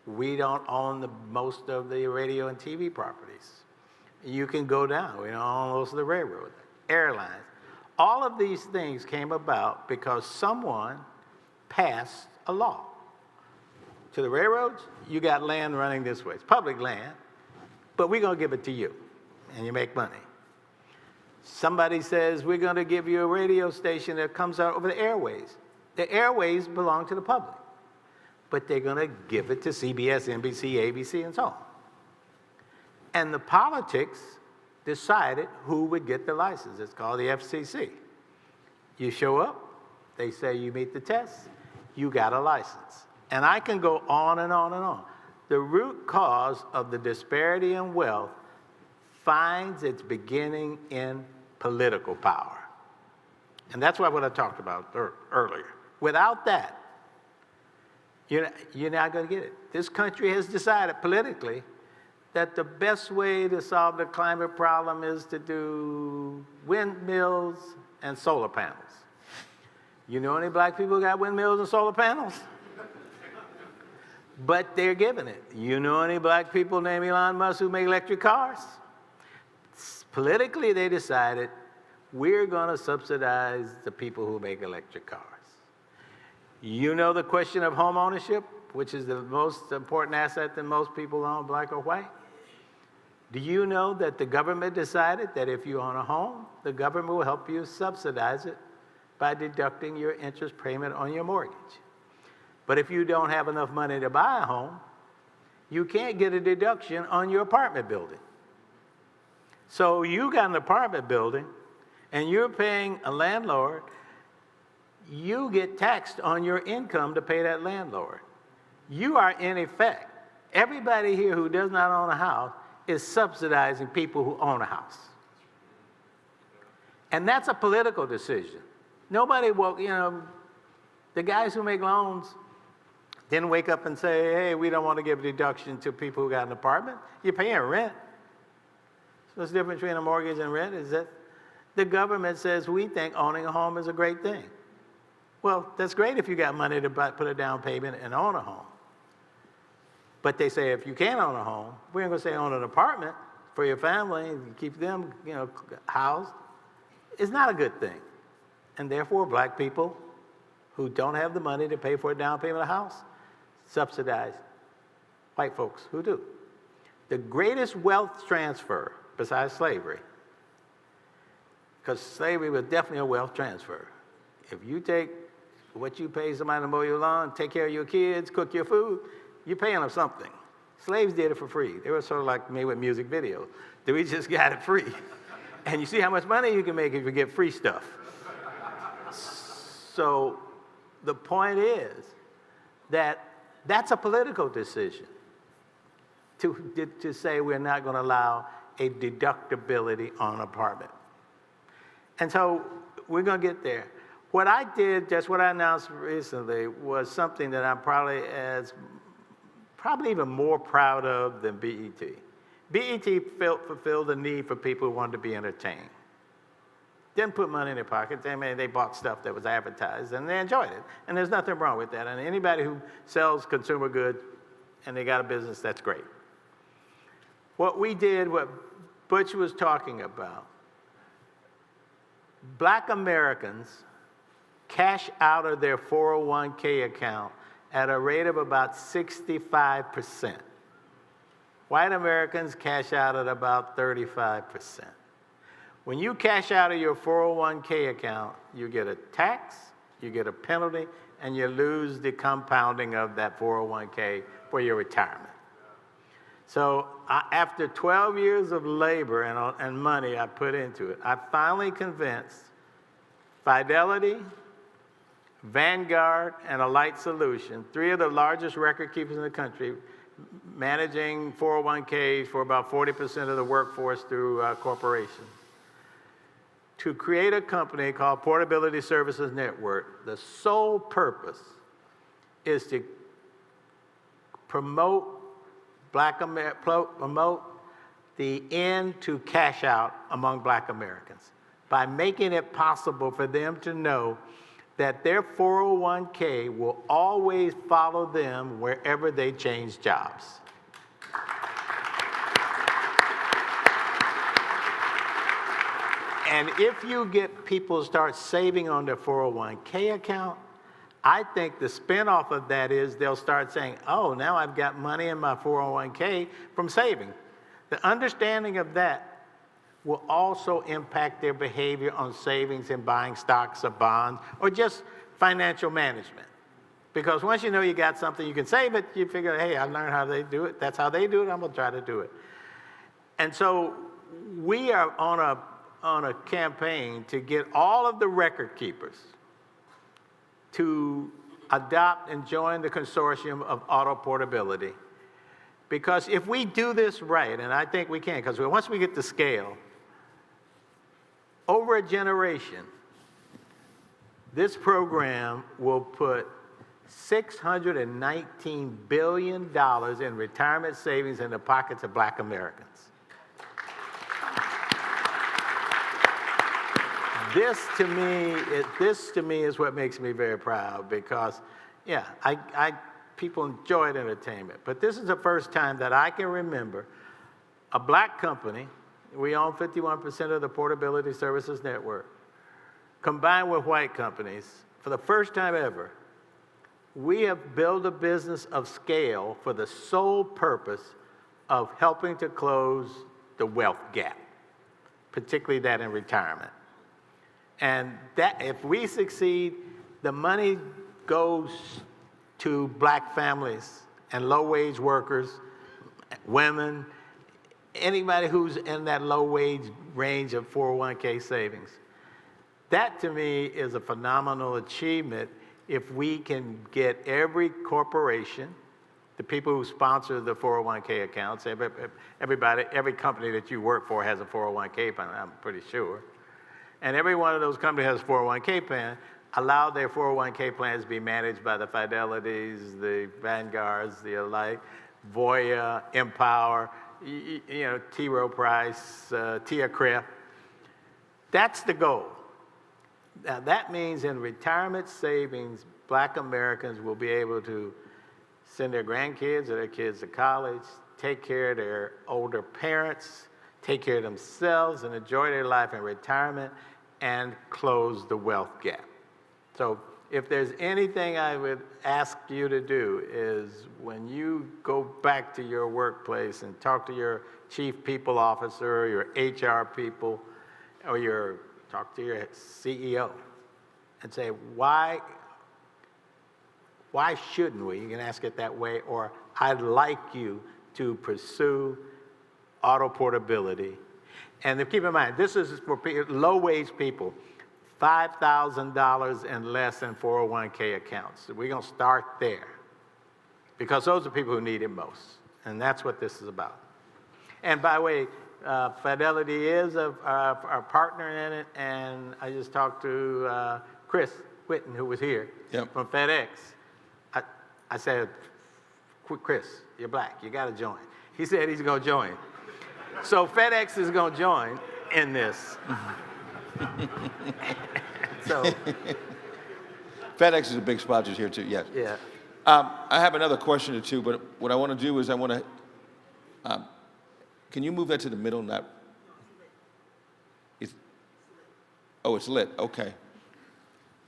We don't own most of the radio and TV properties. You can go down, on most of the railroads, airlines. All of these things came about because someone passed a law. To the railroads, you got land running this way. It's public land, but we're going to give it to you, and you make money. Somebody says, we're going to give you a radio station that comes out over the airways. The airways belong to the public, but they're going to give it to CBS, NBC, ABC, and so on. And the politics decided who would get the license. It's called the FCC. You show up, they say you meet the test, you got a license. And I can go on and on and on. The root cause of the disparity in wealth finds its beginning in political power. And that's what I talked about earlier. Without that, you're not going to get it. This country has decided politically that the best way to solve the climate problem is to do windmills and solar panels. You know any black people who got windmills and solar panels? But they're giving it. You know any black people named Elon Musk who make electric cars? Politically, they decided we're going to subsidize the people who make electric cars. You know the question of home ownership, which is the most important asset that most people own, black or white? Do you know that the government decided that if you own a home, the government will help you subsidize it by deducting your interest payment on your mortgage? But if you don't have enough money to buy a home, you can't get a deduction on your apartment building. So you got an apartment building, and you're paying a landlord, you get taxed on your income to pay that landlord. You are, in effect, everybody here who does not own a house is subsidizing people who own a house. And that's a political decision. Nobody woke, the guys who make loans didn't wake up and say, hey, we don't want to give a deduction to people who got an apartment. You're paying rent. So what's the difference between a mortgage and rent is that the government says we think owning a home is a great thing. Well, that's great if you got money to put a down payment and own a home. But they say if you can't own a home, we're going to say own an apartment for your family and keep them, housed. It's not a good thing. And therefore, black people who don't have the money to pay for a down payment of a house subsidize white folks who do. The greatest wealth transfer besides slavery, because slavery was definitely a wealth transfer. If you take what you pay somebody to mow your lawn, take care of your kids, cook your food, you're paying them something. Slaves did it for free. They were sort of like me with music videos. We just got it free. And you see how much money you can make if you get free stuff. So the point is that that's a political decision to say we're not going to allow a deductibility on an apartment. And so we're going to get there. What I did, just what I announced recently, was something that I'm probably even more proud of than BET. BET fulfilled the need for people who wanted to be entertained. Didn't put money in their pockets. They bought stuff that was advertised, and they enjoyed it. And there's nothing wrong with that. And anybody who sells consumer goods and they got a business, that's great. What we did, what Butch was talking about, black Americans cash out of their 401k account at a rate of about 65%. White Americans cash out at about 35%. When you cash out of your 401k account, you get a tax, you get a penalty, and you lose the compounding of that 401k for your retirement. So after 12 years of labor and money I put into it, I finally convinced Fidelity, Vanguard, and Alight Solution, three of the largest record keepers in the country, managing 401ks for about 40% of the workforce through corporations, to create a company called Portability Services Network. The sole purpose is to promote promote the end to cash out among black Americans by making it possible for them to know that their 401k will always follow them wherever they change jobs. And if you get people to start saving on their 401k account, I think the spinoff of that is they'll start saying, oh, now I've got money in my 401k from saving. The understanding of that will also impact their behavior on savings and buying stocks or bonds or just financial management. Because once you know you got something, you can save it, you figure, hey, I learned how they do it. That's how they do it, I'm gonna try to do it. And so we are on a campaign to get all of the record keepers to adopt and join the consortium of auto portability. Because if we do this right, and I think we can, because once we get to scale, over a generation, this program will put $619 billion in retirement savings in the pockets of Black Americans. This to me is what makes me very proud because, yeah, people enjoyed entertainment, but this is the first time that I can remember a Black company, we own 51% of the Portability Services Network, combined with white companies, for the first time ever, we have built a business of scale for the sole purpose of helping to close the wealth gap, particularly that in retirement. And that, if we succeed, the money goes to Black families and low-wage workers, women, anybody who's in that low-wage range of 401k savings. That, to me, is a phenomenal achievement if we can get every corporation, the people who sponsor the 401k accounts, every company that you work for has a 401k plan, I'm pretty sure. And every one of those companies has a 401k plan, allow their 401k plans to be managed by the Fidelities, the Vanguards, the alike, Voya, Empower, you know, T. Rowe Price, Tia Cref. That's the goal. Now that means in retirement savings, Black Americans will be able to send their grandkids or their kids to college, take care of their older parents, take care of themselves and enjoy their life in retirement, and close the wealth gap. So if there's anything I would ask you to do is when you go back to your workplace and talk to your chief people officer, your HR people, or talk to your CEO and say, why shouldn't we? You can ask it that way, or I'd like you to pursue auto portability. And keep in mind, this is for low-wage people, $5,000 and less in 401k accounts. So we're going to start there because those are people who need it most. And that's what this is about. And by the way, Fidelity is our partner in it. And I just talked to Chris Whitten, who was here from FedEx. I said, Chris, you're Black. You got to join. He said he's going to join. So FedEx is going to join in this. So FedEx is a big sponsor here too, yes. Yeah. I have another question or two, but what I want to do is I want to, can you move that to the middle? It's lit, okay.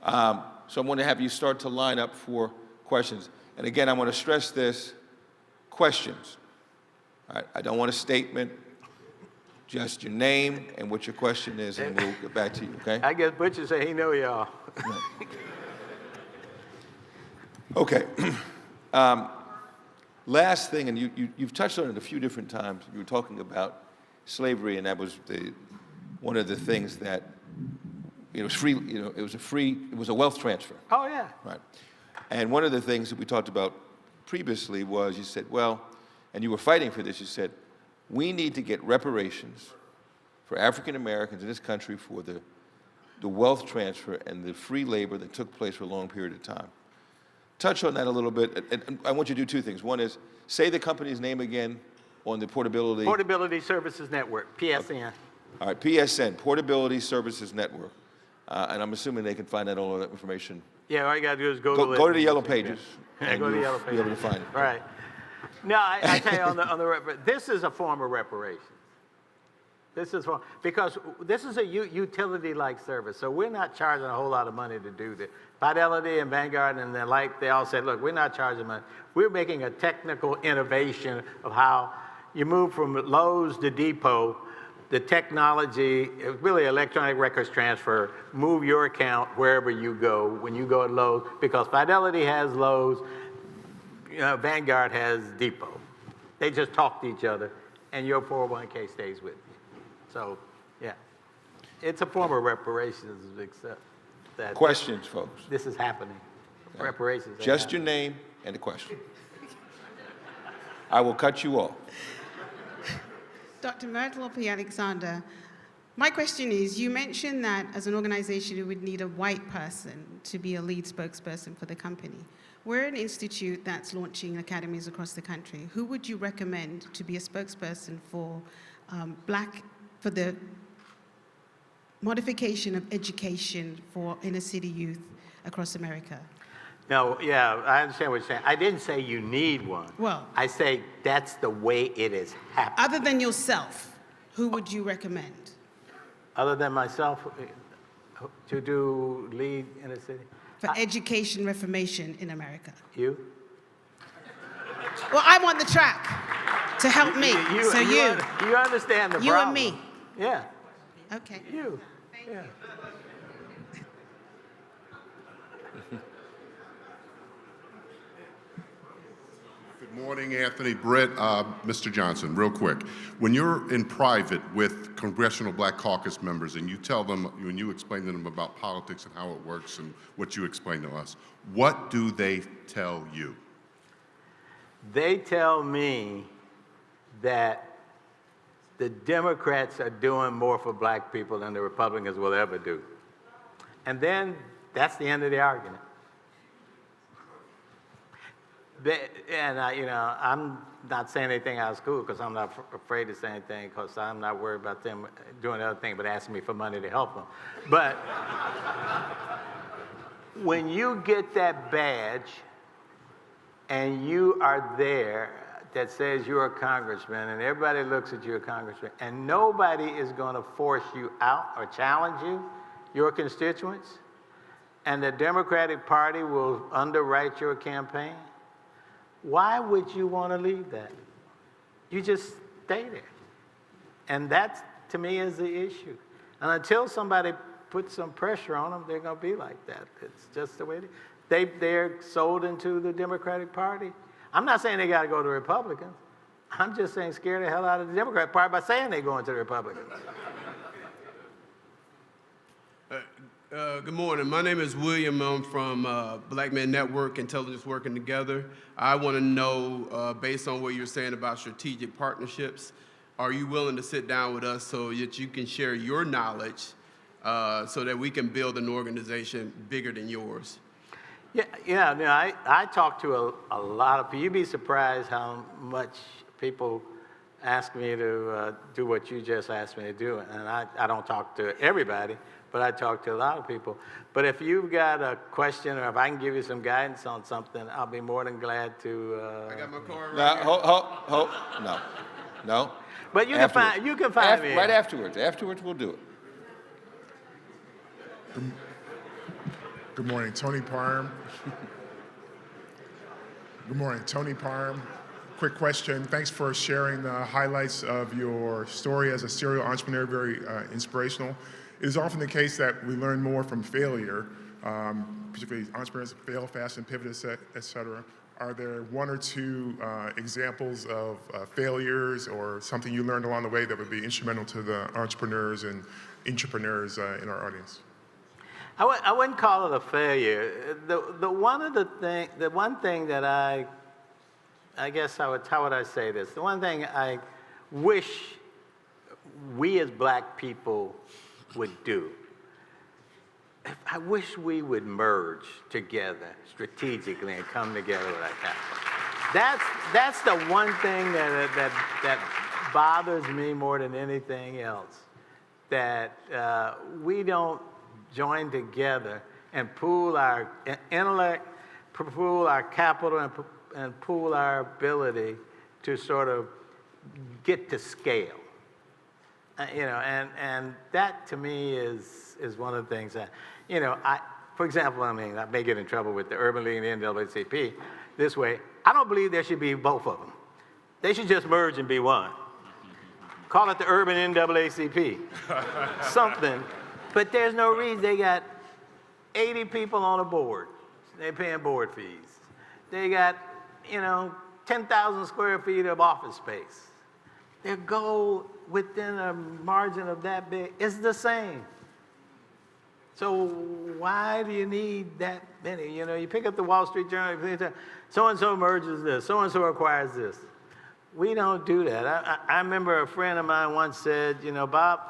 So I'm going to have you start to line up for questions. And again, I want to stress this, questions. All right, I don't want a statement, just your name and what your question is, and we'll get back to you, okay? I guess Butch would say he know y'all. Okay. Last thing, and you've touched on it a few different times. You were talking about slavery, and that was one of the things that it was free. You know, it was a wealth transfer. Oh yeah. Right. And one of the things that we talked about previously was you said, well, and you were fighting for this. You said, we need to get reparations for African Americans in this country for the wealth transfer and the free labor that took place for a long period of time. Touch on that a little bit. And I want you to do two things. One is, say the company's name again on the Portability. Portability Services Network, PSN. Okay. All right, PSN, Portability Services Network. And I'm assuming they can find out all of that information. Yeah, all you got to do is go to the Yellow Pages. Yeah, and go to the you'll Yellow Pages. be able to find it. Right. No, I tell you, this is a form of reparations. This is for, because this is a utility-like service, so we're not charging a whole lot of money to do this. Fidelity and Vanguard and the like, they all said, look, we're not charging money. We're making a technical innovation of how you move from Lowe's to Depot, the technology, really electronic records transfer, move your account wherever you go when you go to Lowe's, because Fidelity has Lowe's, Vanguard has Depot. They just talk to each other, and your 401k stays with you. So, yeah, it's a form of reparations, except that Questions, folks? this is happening. Reparations. Just your name and the question. I will cut you off. Dr. Myrtle P. Alexander, my question is, you mentioned that as an organization you would need a white person to be a lead spokesperson for the company. We're an institute that's launching academies across the country. Who would you recommend to be a spokesperson for for the modification of education for inner city youth across America? No, yeah, I understand what you're saying. I didn't say you need one. Well, I say that's the way it is happening. other than yourself, who would you recommend? Other than myself, to do lead in a city? For education reformation in America? You? Well, I'm on the track to help me. So you. You understand the problem. You and me. Yeah. Okay. You. Yeah. Good morning, Anthony, Brett, Mr. Johnson, real quick. When you're in private with Congressional Black Caucus members and you tell them, when you explain to them about politics and how it works and what you explain to us, what do they tell you? They tell me that the Democrats are doing more for black people than the Republicans will ever do. And then that's the end of the argument. I'm not saying anything out of school because I'm not afraid to say anything because I'm not worried about them doing other things but asking me for money to help them. But when you get that badge and you are there that says you're a congressman and everybody looks at you a congressman and nobody is going to force you out or challenge you, your constituents, and the Democratic Party will underwrite your campaign, why would you want to leave that? You just stay there. And that, to me, is the issue. And until somebody puts some pressure on them, they're going to be like that. It's just the way they're sold into the Democratic Party. I'm not saying they got to go to Republicans. I'm just saying scare the hell out of the Democratic Party by saying they're going to the Republicans. Good morning. My name is William. I'm from Black Men Network, Intelligence Working Together. I want to know, based on what you're saying about strategic partnerships, are you willing to sit down with us so that you can share your knowledge so that we can build an organization bigger than yours? Yeah. I talk to a lot of people. You'd be surprised how much people ask me to do what you just asked me to do. And I don't talk to everybody, but I talk to a lot of people. But if you've got a question or if I can give you some guidance on something, I'll be more than glad to. I got my card right here. No. But you can find me. Right afterwards. Afterwards, we'll do it. Good morning, Tony Parham. Good morning, Tony Parham. Quick question. Thanks for sharing the highlights of your story as a serial entrepreneur, very inspirational. It is often the case that we learn more from failure, particularly entrepreneurs fail fast and pivot, et cetera. Are there one or two examples of failures or something you learned along the way that would be instrumental to the entrepreneurs and intrapreneurs in our audience? I wouldn't call it a failure. The one thing that I guess how would I say this? The one thing I wish we as black people would do, I wish we would merge together strategically and come together with our capital. That's the one thing that bothers me more than anything else, that we don't join together and pool our intellect, pool our capital, and pool our ability to sort of get to scale. And that to me is one of the things that, for example, I may get in trouble with the Urban League and the NAACP this way. I don't believe there should be both of them. They should just merge and be one. Call it the Urban NAACP, something. But there's no reason. They got 80 people on a board. They're paying board fees. They got, 10,000 square feet of office space. Their goal within a margin of that big is the same. So why do you need that many? You pick up the Wall Street Journal, so-and-so merges this, so-and-so acquires this. We don't do that. I remember a friend of mine once said, Bob,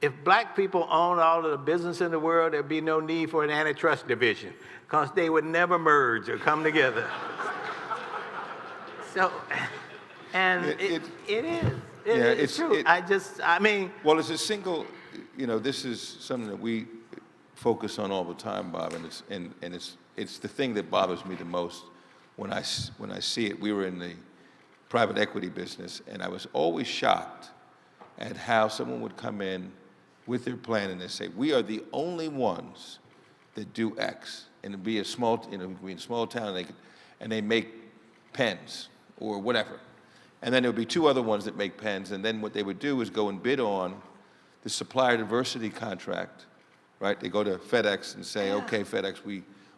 if black people owned all of the business in the world, there'd be no need for an antitrust division because they would never merge or come together. So, and it is. It's true. Well, it's a single, this is something that we focus on all the time, Bob, and it's the thing that bothers me the most when I see it. We were in the private equity business, and I was always shocked at how someone would come in with their plan and they say, we are the only ones that do X, and it'd be a small, be in a small town, and they make pens or whatever. And then there would be two other ones that make pens, and then what they would do is go and bid on the supplier diversity contract, right? They go to FedEx and say, okay, FedEx,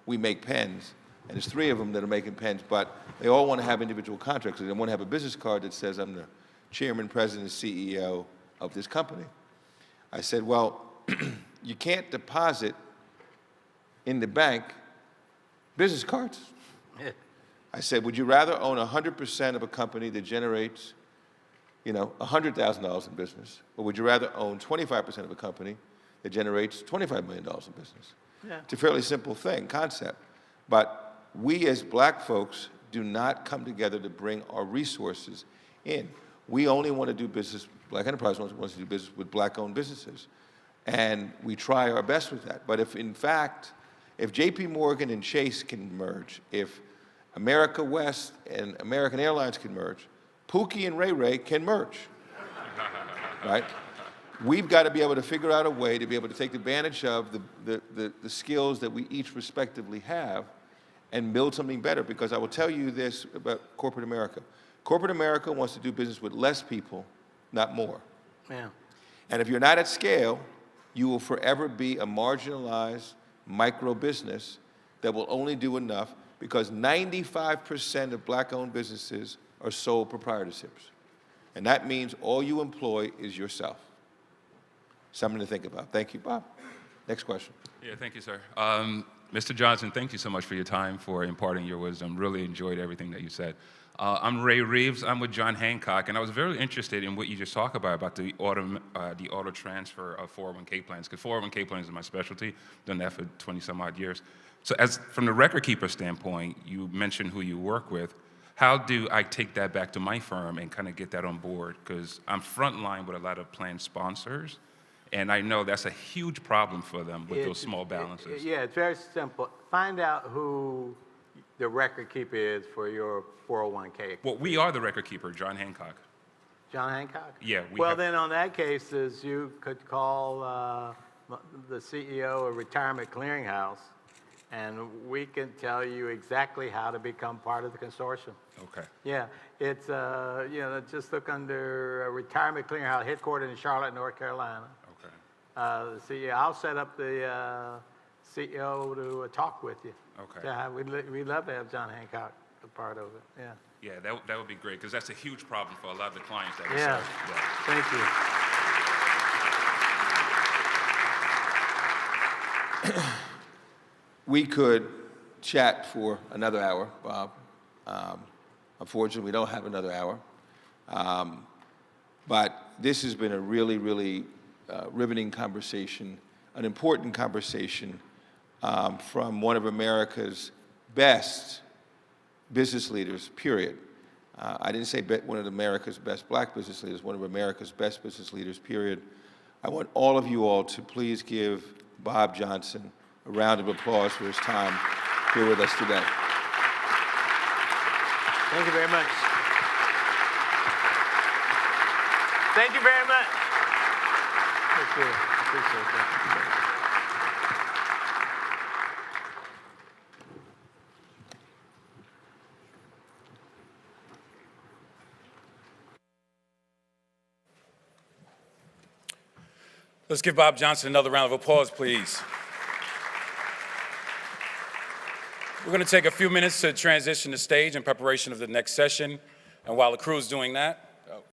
we make pens. And there's three of them that are making pens, but they all want to have individual contracts. They want to have a business card that says, I'm the chairman, president, CEO of this company. I said, well, you can't deposit in the bank business cards. I said, would you rather own 100% of a company that generates, $100,000 in business, or would you rather own 25% of a company that generates $25 million in business? Yeah. It's a fairly simple concept, but we as black folks do not come together to bring our resources in. We only want to do business, Black Enterprise wants to do business with black-owned businesses, and we try our best with that. But if JP Morgan and Chase can merge, if America West and American Airlines can merge, Pookie and Ray Ray can merge, right? We've got to be able to figure out a way to be able to take advantage of the skills that we each respectively have and build something better, because I will tell you this about corporate America. Corporate America wants to do business with less people, not more. Yeah. And if you're not at scale, you will forever be a marginalized micro business that will only do enough, because 95% of black-owned businesses are sole proprietorships. And that means all you employ is yourself. Something to think about. Thank you, Bob. Next question. Yeah, thank you, sir. Mr. Johnson, thank you so much for your time, for imparting your wisdom. Really enjoyed everything that you said. I'm Ray Reeves. I'm with John Hancock, and I was very interested in what you just talked about the auto transfer of 401k plans, because 401k plans is my specialty. Done that for 20-some-odd years. So from the record keeper standpoint, you mentioned who you work with. How do I take that back to my firm and kind of get that on board? Because I'm frontline with a lot of plan sponsors, and I know that's a huge problem for them with those small balances. It's very simple. Find out who the record keeper is for your 401k. Well, we are the record keeper, John Hancock. John Hancock? Yeah. Then on that case, you could call the CEO of Retirement Clearinghouse, and we can tell you exactly how to become part of the consortium. Okay. Yeah, it's, just look under Retirement Clearinghouse, headquartered in Charlotte, North Carolina. Okay. The CEO, I'll set up the CEO to talk with you. Okay. Yeah, we'd love to have John Hancock a part of it, yeah. Yeah, that would be great, because that's a huge problem for a lot of the clients that we serve. Thank you. We could chat for another hour, Bob. Unfortunately, we don't have another hour. But this has been a really, really riveting conversation, an important conversation from one of America's best business leaders, period. I didn't say one of America's best black business leaders, one of America's best business leaders, period. I want all of you all to please give Bob Johnson a round of applause for his time here with us today. Thank you very much. Thank you very much. you. Appreciate that. Let's give Bob Johnson another round of applause, please. We're going to take a few minutes to transition the stage in preparation of the next session. And while the crew is doing that,